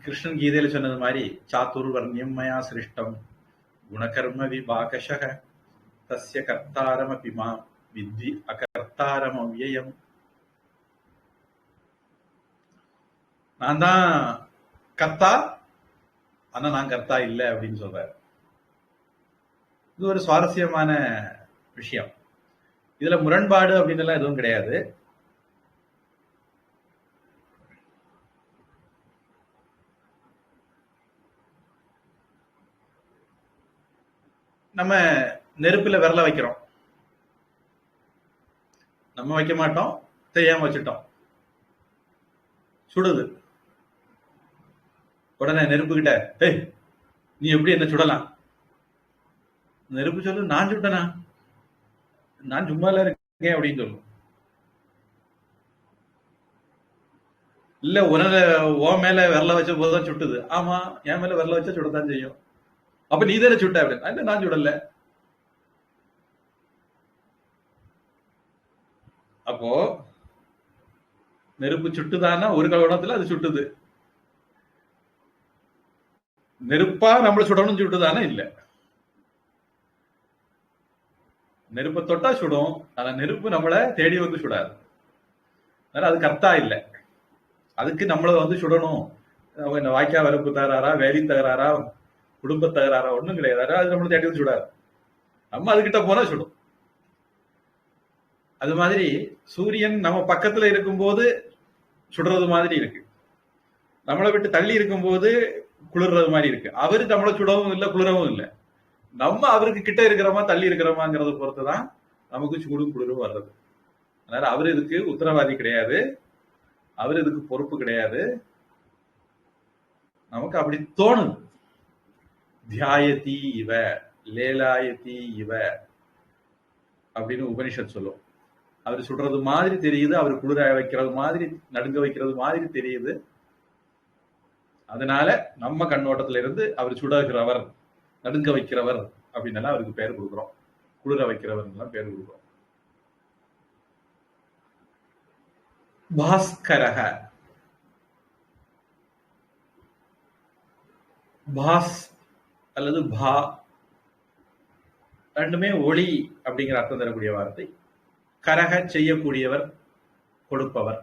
கிருஷ்ணன் கீதையில சொன்னது மாதிரி சாத்துர்வர்ணியம் மயா சிருஷ்டம் குணகர்ம விபாகஷக தஸ்ய கர்த்தாரம் அபிமா வித்வி அகர்த்தாரம் அவ்யயம். நான் தான் கர்த்தா, ஆனா நான் கர்த்தா இல்லை அப்படின்னு சொல்றாரு. இது ஒரு சுவாரஸ்யமான விஷயம். இதுல முரண்பாடு அப்படின்னு எல்லாம் எதுவும் கிடையாது. நம்ம நெருப்புல விரல வைக்கிறோம், நம்ம வைக்க மாட்டோம், தெரியாம வச்சுட்டோம், சுடுது. உடனே நெருப்பு கிட்ட, ஏய் நீ எப்படி என்ன சுடலாம்? நெருப்பு சொல்லு, நான் சுட்டனா, நான் சும்மா இருக்கேன் அப்படின்னு சொல்லும். இல்ல உன் மேல விரல வச்ச போதுதான் சுட்டுது. ஆமா, என் மேல விரல வச்சா சுடத்தான் செய்யும். அப்ப நீ தானே சுட்ட அப்படின்னு. நான் சுடல. அப்போ நெருப்பு சுட்டுதானா ஒரு கவனத்துல அது சுட்டுது. நெருப்பா நம்மள சுடணும் சுட்டுதானே இல்ல. நெருப்பை தொட்டா சுடும், ஆனா நெருப்பு நம்மள தேடி வந்து சுடாது. அது கர்த்தா இல்ல. அதுக்கு நம்மள வந்து சுடணும், வாய்க்கா வரப்பு தகராறா, வேலி தகராறா, குடும்ப தகராறா ஒண்ணும் கிடையாது. அது நம்மள தேடி வந்து சுடாது, நம்ம அதுகிட்ட போனா சுடும். அது மாதிரி சூரியன் நம்ம பக்கத்துல இருக்கும்போது சுடுறது மாதிரி இருக்கு, நம்மளை விட்டு தள்ளி இருக்கும்போது குளிர்றது மாதிரி இருக்கு. அவரு நம்மளை சுடவும் இல்லை குளிரவும் இல்லை, நம்ம அவருக்கு கிட்ட இருக்கிறோமா தள்ளி இருக்கிறோமாங்கிறத பொறுத்துதான் நமக்கு சூடும் குளிரும் வர்றது. அதனால அவரு இதுக்கு உத்தரவாதி கிடையாது, அவரு இதுக்கு பொறுப்பு கிடையாது. நமக்கு அப்படி தோணுது. தியாயதி இவ லேலாயதி இவ அப்படின்னு உபனிஷத் சொல்லும். அவர் சுடுறது மாதிரி தெரியுது, அவர் குளிர வைக்கிறது மாதிரி, நடுங்க வைக்கிறது மாதிரி தெரியுது. அதனால நம்ம கண்ணோட்டத்துல இருந்து அவர் சுடுகிறவர், நடுங்க வைக்கிறவர் அப்படின்னு அவருக்கு பேர் கொடுக்குறோம், குளிர வைக்கிறவர் பேர் கொடுக்குறோம். பாஸ்கரக, பாஸ் அல்லது பா ரெண்டுமே ஒளி அப்படிங்கிற அர்த்தம் தரக்கூடிய வார்த்தை. கரக செய்யக்கூடியவர், கொடுப்பவர்.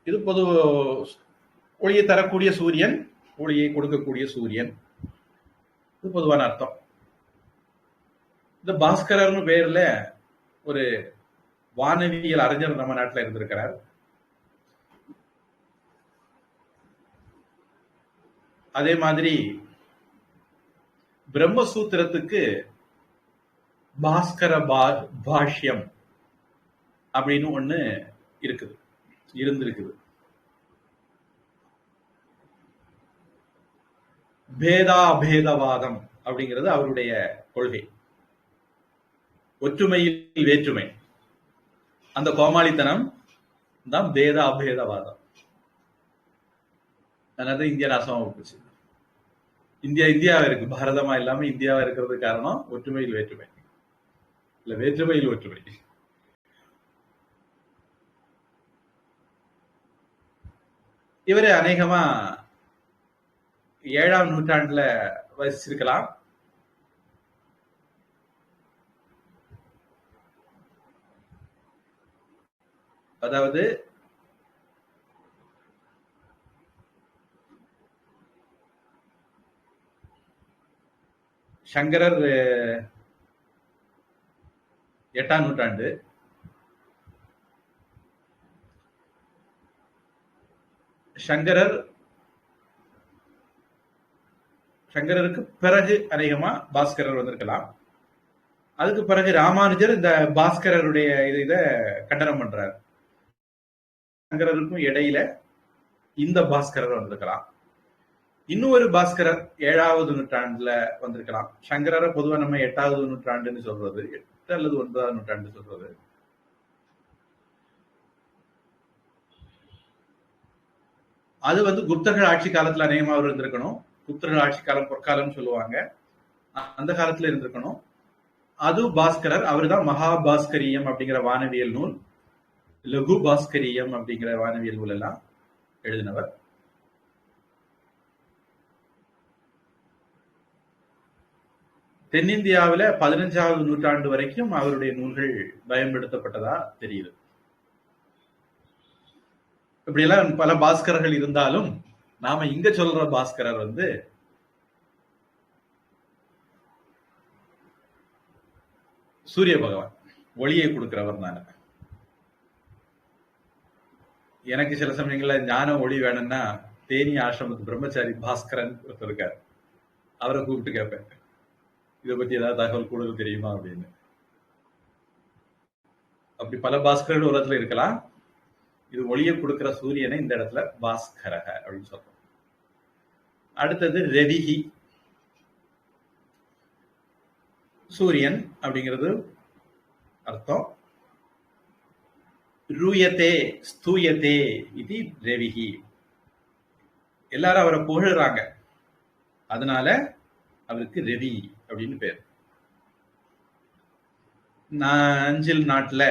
இது பொது ஒளியை தரக்கூடிய சூரியன், ஒளியை கொடுக்கக்கூடிய சூரியன், இது பொதுவான அர்த்தம். இந்த பாஸ்கரர்னு பேர்ல ஒரு வானவியல் அறிஞர் நம்ம நாட்டில் இருந்திருக்கிறார். அதே மாதிரி பிரம்மசூத்திரத்துக்கு பாஸ்கர பாஷ்யம் அப்படின்னு ஒண்ணு இருக்குது, இருந்திருக்குது. பேதாபேதவாதம் அப்படிங்கிறது அவருடைய கொள்கை. ஒற்றுமையில் வேற்றுமை, அந்த கோமாளித்தனம் தான் பேத அபேதவாதம். அதனால இந்தியா நாசமா போச்சு. இந்தியாவா இருக்கு, பாரதமா இல்லாம இந்தியாவா இருக்கிறது காரணம் ஒற்றுமையில் வேற்றுமை, இல்ல வேற்றுமையில் ஒற்றுமை. இவரு அநேகமா 7ஆம் நூற்றாண்டுல வசிச்சிருக்கலாம். அதாவது சங்கரர் 8ஆம் நூற்றாண்டு, சங்கரருக்கு பிறகு அநேகமா பாஸ்கரர் வந்திருக்கலாம். அதுக்கு பிறகு ராமானுஜர் இந்த பாஸ்கரருடைய இதை கண்டனம் பண்றார். சங்கரருக்கும் இடையில இந்த பாஸ்கரர் வந்திருக்கலாம். இன்னொரு பாஸ்கரர் 7வது நூற்றாண்டுல வந்திருக்கலாம். சங்கரரை பொதுவா நம்ம 8வது நூற்றாண்டுன்னு சொல்றது, 8 அல்லது 9வது நூற்றாண்டு சொல்றது. அது குப்தர்கள் ஆட்சி காலத்துல அநேகமா அவர் இருந்திருக்கணும். குப்தர்கள் ஆட்சி காலம் பொற்காலம் சொல்லுவாங்க, அந்த காலத்துல இருந்திருக்கணும். அது பாஸ்கரர், அவர்தான் மகாபாஸ்கரியம் அப்படிங்கிற வானவியல் நூல், லகு பாஸ்கரியம் அப்படிங்கிற வானவியல் நூல் எல்லாம் எழுதினவர். தென்னிந்தியாவில 15வது நூற்றாண்டு வரைக்கும் அவருடைய நூல்கள் பயன்படுத்தப்பட்டதா தெரியுது. இப்படியெல்லாம் பல பாஸ்கரர்கள் இருந்தாலும் நாம இங்க சொல்ற பாஸ்கரர் வந்து சூரிய பகவான், ஒளியை கொடுக்கிறவர். நான் எனக்கு சில சமயங்கள்ல ஞான ஒளி வேணும்னா தேனி ஆசிரமத்து பிரம்மச்சாரி பாஸ்கரன் இருக்காரு, அவரை கூப்பிட்டு கேட்பேன், இதை பத்தி ஏதாவது தகவல் கூடுதல் தெரியுமா அப்படின்னு. அப்படி பல பாஸ்கர்கள் ஒரு இடத்துல இருக்கலாம். இது ஒளியை கொடுக்கிற சூரியனை இந்த இடத்துல பாஸ்கரக அப்படின்னு சொல்றோம். அடுத்தது ரவிஹி. சூரியன் அப்படிங்கிறது அர்த்தம். ரூயத்தே ஸ்தூயத்தே இது ரவிஹி. எல்லாரும் அவரை புகழ்றாங்க, அதனால அவருக்கு ரவி அப்படின்னு பேர். அஞ்சில் நாட்டுல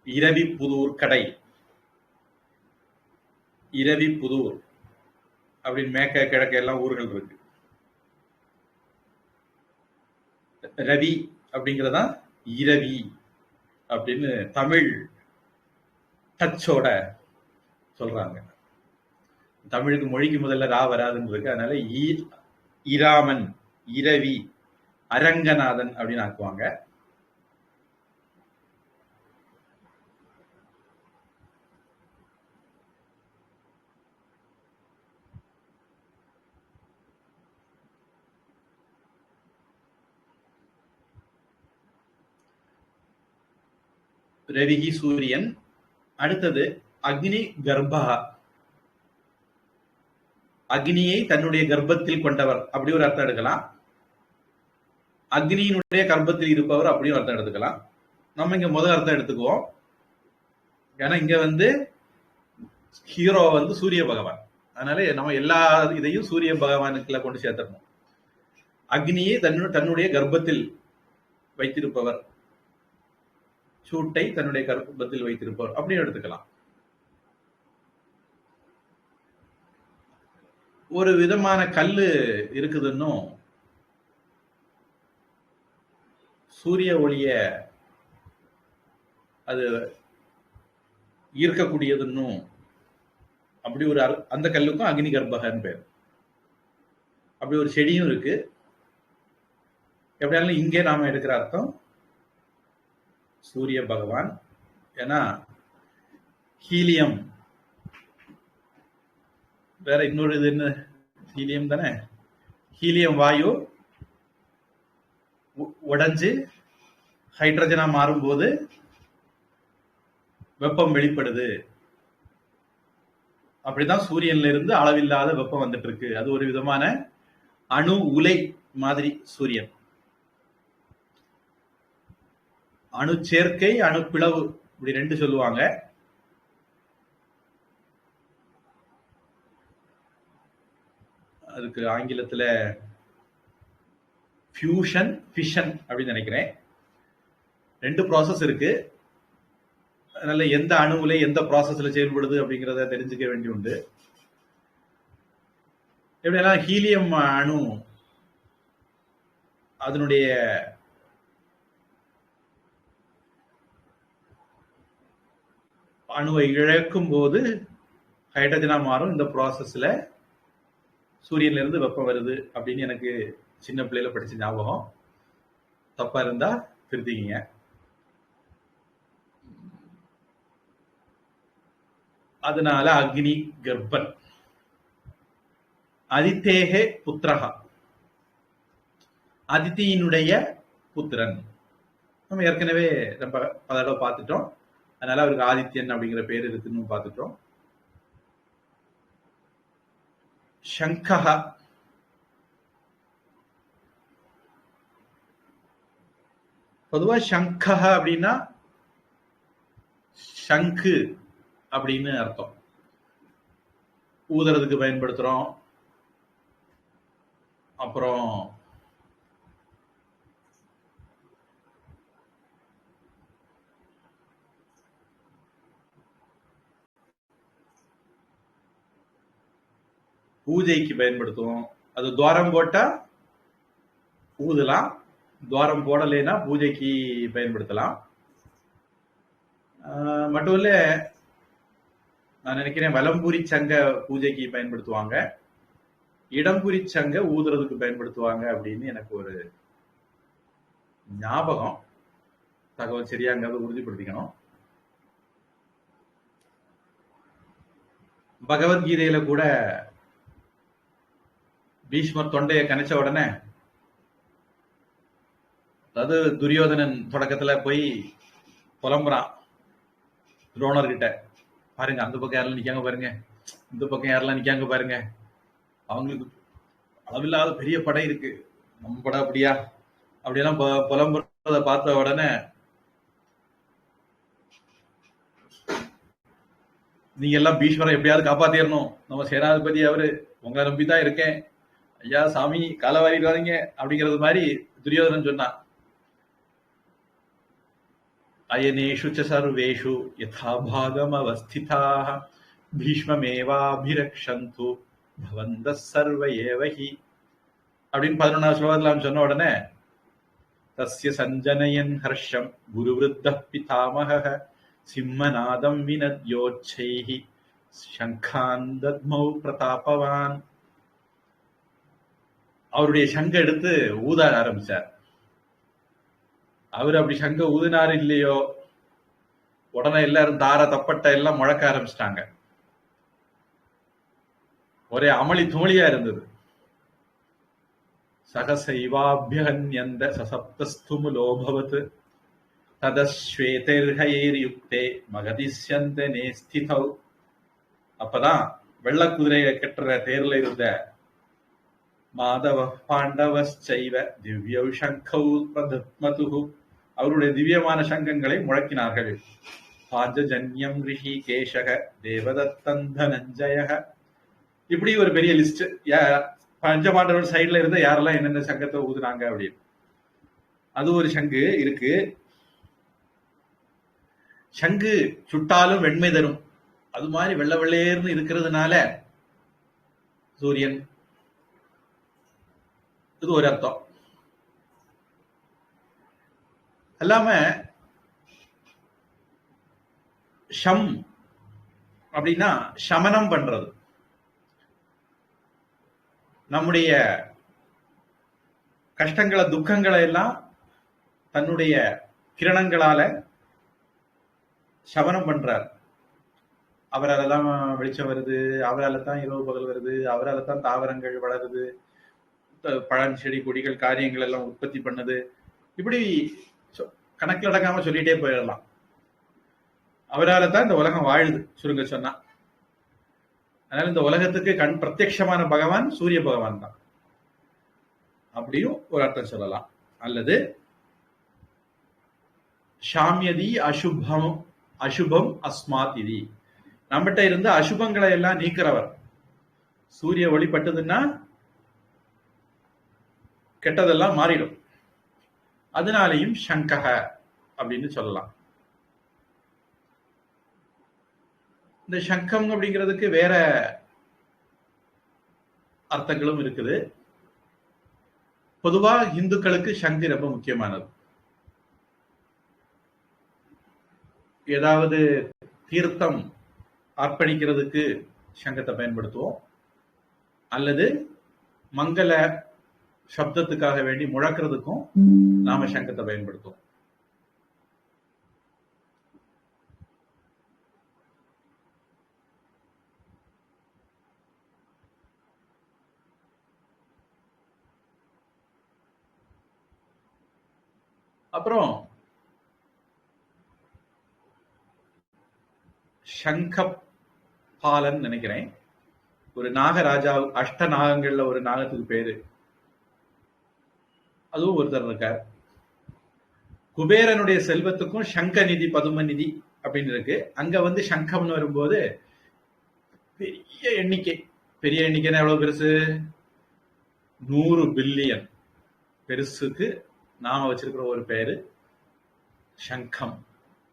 இரவி புதூர் கடை, இரவி புதூர் அப்படின்னு மேற்க கிழக்க எல்லாம் ஊர்கள் இருக்கு. ரவி அப்படிங்கிறதா இரவி அப்படின்னு தமிழ் டச்சோட சொல்றாங்க. தமிழுக்கு மொழிக்கு முதல்ல ரா வராதுன்னு இருக்கு, அதனால இராமன், இரவி, அரங்கநாதன் அப்படின்னு ஆக்குவாங்க. ரவிகி சூரியன். அடுத்தது அக்னி கர்ப்பா, அக்னியை தன்னுடைய கர்ப்பத்தில் கொண்டவர் அப்படி ஒரு அர்த்தம் எடுக்கலாம். அக்னியினுடைய கர்ப்பத்தில் இருப்பவர் அப்படின்னு அர்த்தம் எடுத்துக்கலாம். நம்ம இங்க முதல் அர்த்தம் எடுத்துக்குவோம். ஏன்னா இங்க வந்து ஹீரோ வந்து சூரிய பகவான், அதனால நம்ம எல்லா இதையும் சூரிய பகவானுக்குள்ள கொண்டு சேர்த்தணும். அக்னியை தன்னுடைய கர்ப்பத்தில் வைத்திருப்பவர், சூட்டை தன்னுடைய கர்ப்பத்தில் வைத்திருப்பவர் அப்படின்னு எடுத்துக்கலாம். ஒரு விதமான கல்லு இருக்குதுன்னும் சூரிய ஒளிய அது ஈர்க்கக்கூடியதுன்னும் அப்படி ஒரு அந்த கல்லுக்கும் அக்னி கர்ப்பகன்னு பேர். அப்படி ஒரு செடியும் இருக்கு. எப்படியாலும் இங்கே நாம எடுக்கிற அர்த்தம் சூரிய பகவான். ஏன்னா ஹீலியம், வேற இன்னொரு இது என்ன, ஹீலியம் தானே. ஹீலியம் வாயு உடைஞ்சு ஹைட்ரஜனா மாறும்போது வெப்பம் வெளிப்படுது. அப்படிதான் சூரியன்ல இருந்து அளவில்லாத வெப்பம் வந்துட்டு இருக்கு. அது ஒரு விதமான அணு உலை மாதிரி சூரியன். அணு சேர்க்கை, அணு பிளவு, இப்படி ரெண்டு சொல்லுவாங்க. அதுக்கு ஆங்கிலத்துல ஃபியூஷன், ஃபிஷன் அப்படின்னு நினைக்கிறேன். ரெண்டு ப்ராசஸ் இருக்கு. அதனால எந்த அணுவுல எந்த ப்ராசஸ்ல செயல்படுது அப்படிங்கிறத தெரிஞ்சுக்க வேண்டி உண்டு. எப்படியெல்லாம் ஹீலியம் அணு அதனுடைய அணுவை இழக்கும் போது ஹைட்ரஜனா மாறும். இந்த ப்ராசஸ்ல சூரியன்ல இருந்து வெப்பம் வருது அப்படின்னு எனக்கு சின்ன பிள்ளையில படிச்ச ஞாபகம். தப்பா இருந்தா திருத்திக்கிங்க. அதனால அக்னி கர்ப்பன். அதித்தேகே புத்திரகா, அதித்தியினுடைய புத்திரன். நம்ம ஏற்கனவே ரொம்ப பல தடவை பார்த்துட்டோம். அதனால அவருக்கு ஆதித்யன் அப்படிங்கிற பேர் இருக்குன்னு பார்த்துட்டோம். சங்கஹா, பொதுவா சங்கஹா அப்படின்னா சங்கு அப்படின்னு அர்த்தம். ஊதுறதுக்கு பயன்படுத்துறோம். அப்புறம் பூஜைக்கு பயன்படுத்துவோம். அது துவாரம் போட்டா ஊதலாம். துவாரம் போடலைன்னா பூஜைக்கு பயன்படுத்தலாம். மட்டும் இல்ல, நான் நினைக்கிறேன் வலம்புரி சங்க பூஜைக்கு பயன்படுத்துவாங்க, இடம்புரி சங்க ஊதுறதுக்கு பயன்படுத்துவாங்க அப்படின்னு எனக்கு ஒரு ஞாபகம். தகவல் சரியாங்கிறத உறுதிப்படுத்திக்கணும். பகவத்கீதையில கூட பீஷ்மர் தொண்டையை கணிச்ச உடனே, அதாவது துரியோதனன் தொடக்கத்துல போய் புலம்புறான் துரோணர்கிட்ட, பாருங்க அந்த பக்கம் யாரெல்லாம் நிக்காங்க பாருங்க, இந்த பக்கம் யாரெல்லாம் நிக்காங்க பாருங்க, அவங்களுக்கு அளவில்லாத பெரிய படை இருக்கு, நம்ம படம் அப்படியா அப்படியெல்லாம் புலம்புறத பார்த்த உடனே, நீங்க எல்லாம் பீஷ்மரை எப்படியாவது காப்பாத்திடணும், நம்ம சேனாதிபதி அவரு, உங்களை நம்பிதான் இருக்கேன், ஐயா சாமி காலவாரிட்டு வரீங்க அப்படிங்கிறது மாதிரி துரியோதனன் சொன்னான். அயனேஷு ச சர்வேஷு யதா பாகம் அவஸ்திதாः பீஷ்மமேவாபிரக்ஷந்து பவந்தः சர்வ ஏவஹி அப்படின்னு 11வது ஸ்லோகத்துல அவன் சொன்ன உடனே, தஸ்ய சஞ்சனயன் ஹர்ஷம் குருவிருத்தः பிதாமகः சிம்மநாதம் வினத்யோச்சைஹி சங்கான் தத்மௌ பிரதாபவான். அவருடைய சங்க எடுத்து ஊத ஆரம்பிச்சார். அவர் அப்படி சங்க ஊதினார் இல்லையோ, உடனே எல்லாரும் தார தப்பட்ட எல்லாம் முழக்க ஆரம்பிச்சிட்டாங்க. ஒரே அமளி துமளியா இருந்தது. சகசைவாபியன்யந்த சசப்தஸ்துமுலோபவத் ததஸ்வேதர்ஹயைர்யுக்தே மகதிஷ்யந்த நேஸ்திதௌ. அப்பதான் வெள்ள குதிரையை கட்டுற தேர்ல இருந்த மாதவ பாண்டவச்சைவ திவ்யௌ சங்கௌ பிரதத்மதுஹு, அவருடைய திவ்யமான சங்கங்களை முழக்கினார்கள். பாஞ்சஜன்யம் ரிஷிகேஷக தேவதத்தன் தனஞ்சயக. இப்படி ஒரு பெரிய லிஸ்ட், பஞ்சபாண்டவர் சைட்ல இருந்து யாரெல்லாம் என்னென்ன சங்கத்தை ஊதுனாங்க அப்படின்னு. அது ஒரு சங்கு இருக்கு. சங்கு சுட்டாலும் வெண்மை தரும், அது மாதிரி வெள்ள வெள்ளையர்னு இருக்கிறதுனால சூரியன், இது ஒரு அர்த்தம். அல்லாம ஷம் அப்படின்னா சமனம் பண்றது. நம்முடைய கஷ்டங்களை துக்கங்களை எல்லாம் தன்னுடைய கிரணங்களால சமனம் பண்றார். அவரால் தான் வெளிச்சம் வருது, அவரால் தான் இரவு பகல் வருது, அவரால் தான் தாவரங்கள் வளருது, பழம் செடி கொடிகள் காரியங்கள் எல்லாம் உற்பத்தி பண்ணது. இப்படி கணக்கில் அடங்காம சொல்லிட்டே போயிடலாம். அவரால் தான் இந்த உலகம் வாழுது சுருங்க சொன்னா. அதனால இந்த உலகத்துக்கு கண் பிரத்யட்சமான பகவான் சூரிய பகவான் தான் அப்படியும் ஒரு அர்த்தம் சொல்லலாம். அல்லது ஷாமியதி அசுபம் அசுபம் அஸ்மாத் இதி, நம்மகிட்ட இருந்து அசுபங்களை எல்லாம் நீக்கிறவர். சூரிய ஒளிப்பட்டதுன்னா கெட்டதெல்லாம் மாறிடும். அதனாலையும் சங்கக அப்படின்னு சொல்லலாம். இந்த சங்கம் அப்படிங்கிறதுக்கு வேற அர்த்தங்களும் இருக்குது. பொதுவா இந்துக்களுக்கு சங்கு ரொம்ப முக்கியமானது. ஏதாவது தீர்த்தம் அர்ப்பணிக்கிறதுக்கு சங்கத்தை பயன்படுத்துவோம், அல்லது மங்கள சப்தத்துக்காக வேண்டி முழக்கிறதுக்கும் நாம சங்கத்தை பயன்படுத்துவோம். அப்புறம் சங்கபாலன் நினைக்கிறேன், ஒரு நாகராஜா, அஷ்ட நாகங்கள்ல ஒரு நாகத்துக்கு பேரு, அதுவும் ஒருத்தர் இருக்கார். குபேரனுடைய செல்வத்துக்கும் சங்க நிதி பதும நிதி அப்படின்னு இருக்கு. அங்க சங்கம்னு வரும்போது பெரிய எண்ணிக்கை. பெரிய எண்ணிக்கைன்னா எவ்வளவு பெருசு? 100 பில்லியன் பெருசுக்கு நாம வச்சிருக்கிற ஒரு பேரு சங்கம்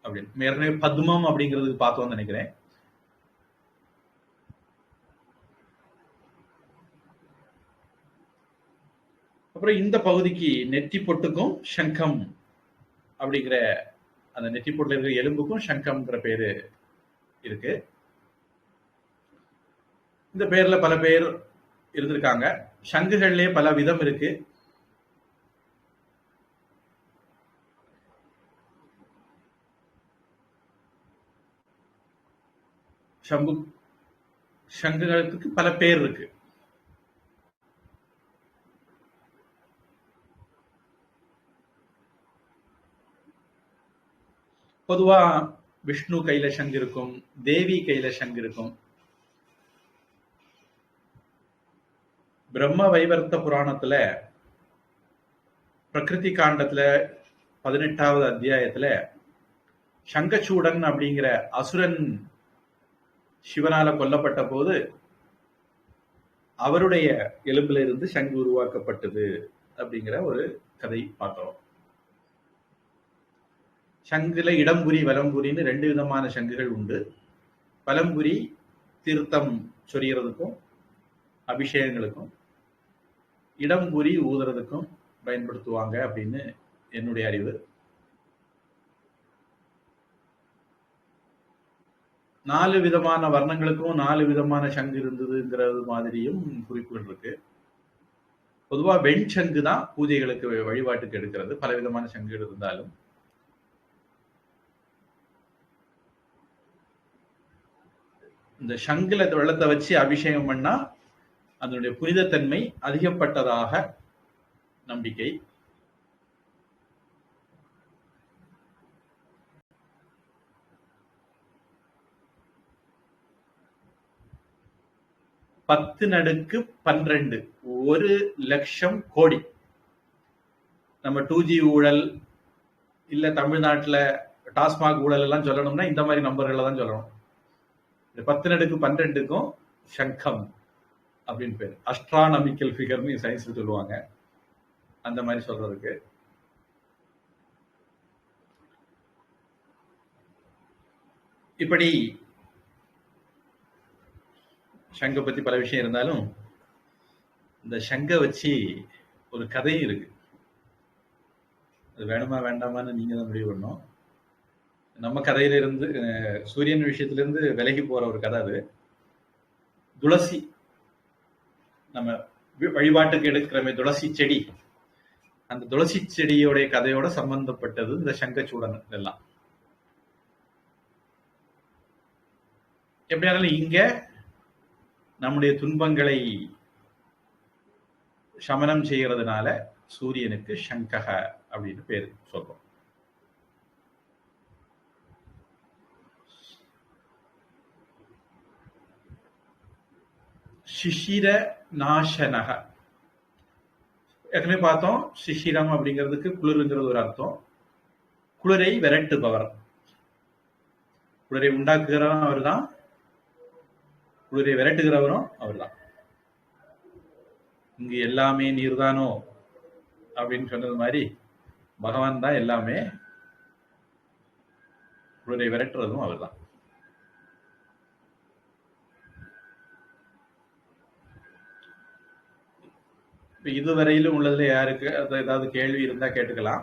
அப்படின்னு. ஏற்கனவே பத்மம் அப்படிங்கிறதுக்கு பார்த்தோம்னு நினைக்கிறேன். அப்புறம் இந்த பகுதிக்கு நெற்றி பொட்டுக்கும் சங்கம் அப்படிங்கிற அந்த நெற்றி பொட்டுல இருக்கிற எலும்புக்கும் சங்கம்ங்கிற பேரு இருக்கு. இந்த பேர்ல பல பேர் இருந்திருக்காங்க. சங்குகள்லயே பல விதம் இருக்கு. சங்குகளுக்கு பல பேர் இருக்கு. பொதுவா விஷ்ணு கையில சங்கு இருக்கும், தேவி கையில சங்கு இருக்கும். பிரம்ம வைவர்த்த புராணத்துல பிரகிருதி காண்டத்துல 18வது அத்தியாயத்துல சங்கச்சூடன் அப்படிங்கிற அசுரன் சிவனால கொல்லப்பட்ட போது அவருடைய எலும்புல இருந்து சங்கு உருவாக்கப்பட்டது அப்படிங்கிற ஒரு கதை பார்த்தோம். சங்குல இடம்புரி வலம்புரின்னு 2 விதமான சங்குகள் உண்டு. வலம்புரி தீர்த்தம் சொரியறதுக்கும் அபிஷேகங்களுக்கும், இடம்புரி ஊதுறதுக்கும் பயன்படுத்துவாங்க அப்படின்னு என்னுடைய அறிவு. 4 விதமான வர்ணங்களுக்கும் 4 விதமான சங்கு இருந்ததுங்கிறது மாதிரியும் குறிப்புகள் இருக்கு. பொதுவா வெண்சங்கு தான் பூஜைகளுக்கு வழிபாட்டுக்கு எடுக்கிறது. பல விதமான சங்குகள் இருந்தாலும் இந்த சங்குல வெள்ளத்தை வச்சு அபிஷேகம் பண்ணா அதனுடைய புனிதத்தன்மை அதிகப்பட்டதாக நம்பிக்கை. பத்து நடுக்கு 12 1,00,000 கோடி. நம்ம 2G ஊழல் இல்ல தமிழ்நாட்டுல டாஸ்மாக் ஊழல் எல்லாம் சொல்லணும்னா இந்த மாதிரி நம்பர்களை தான் சொல்லணும். 10 நடுக்கு 12க்கும் சங்கம் அப்படின்னு பேரு. அஸ்ட்ரானமிக்கல் ஃபிகர்னு சயின்ஸ்ல சொல்லுவாங்க. அந்த மாதிரி சொல்றதுக்கு இப்படி சங்க பத்தி பல விஷயம் இருந்தாலும் இந்த சங்க வச்சு ஒரு கதையும் இருக்கு. அது வேணுமா வேண்டாமான்னு நீங்க தான் முடிவு பண்ணணும். நம்ம கதையில இருந்து சூரியன் விஷயத்துல இருந்து விலகி போற ஒரு கதை அது. துளசி, நம்ம வழிபாட்டுக்கு எடுக்கிறமே துளசி செடி, அந்த துளசி செடியோடைய கதையோட சம்பந்தப்பட்டது இந்த சங்கச்சூடன் எல்லாம். எப்படியானாலும் இங்க நம்முடைய துன்பங்களை சமனம் செய்யறதுனால சூரியனுக்கு சங்கக அப்படின்னு பேரு சொல்றோம். சிசிர நாசனக ஏற்கனவே பார்த்தோம். சிசிரம் அப்படிங்கிறதுக்கு குளிர்ங்கிறது ஒரு அர்த்தம். குளிரை விரட்டுபவர், குளிரை உண்டாக்குகிறவன் அவர் தான், குளிரை விரட்டுகிறவரும் அவர் தான். இங்கு எல்லாமே நீர்தானோ அப்படின்னு சொன்னது மாதிரி பகவான் தான் எல்லாமே, குளிரை விரட்டுறதும் அவர் தான். இதுவரையிலும் உள்ளதுல யாருக்கு ஏதாவது கேள்வி இருந்தா கேட்டுக்கலாம்.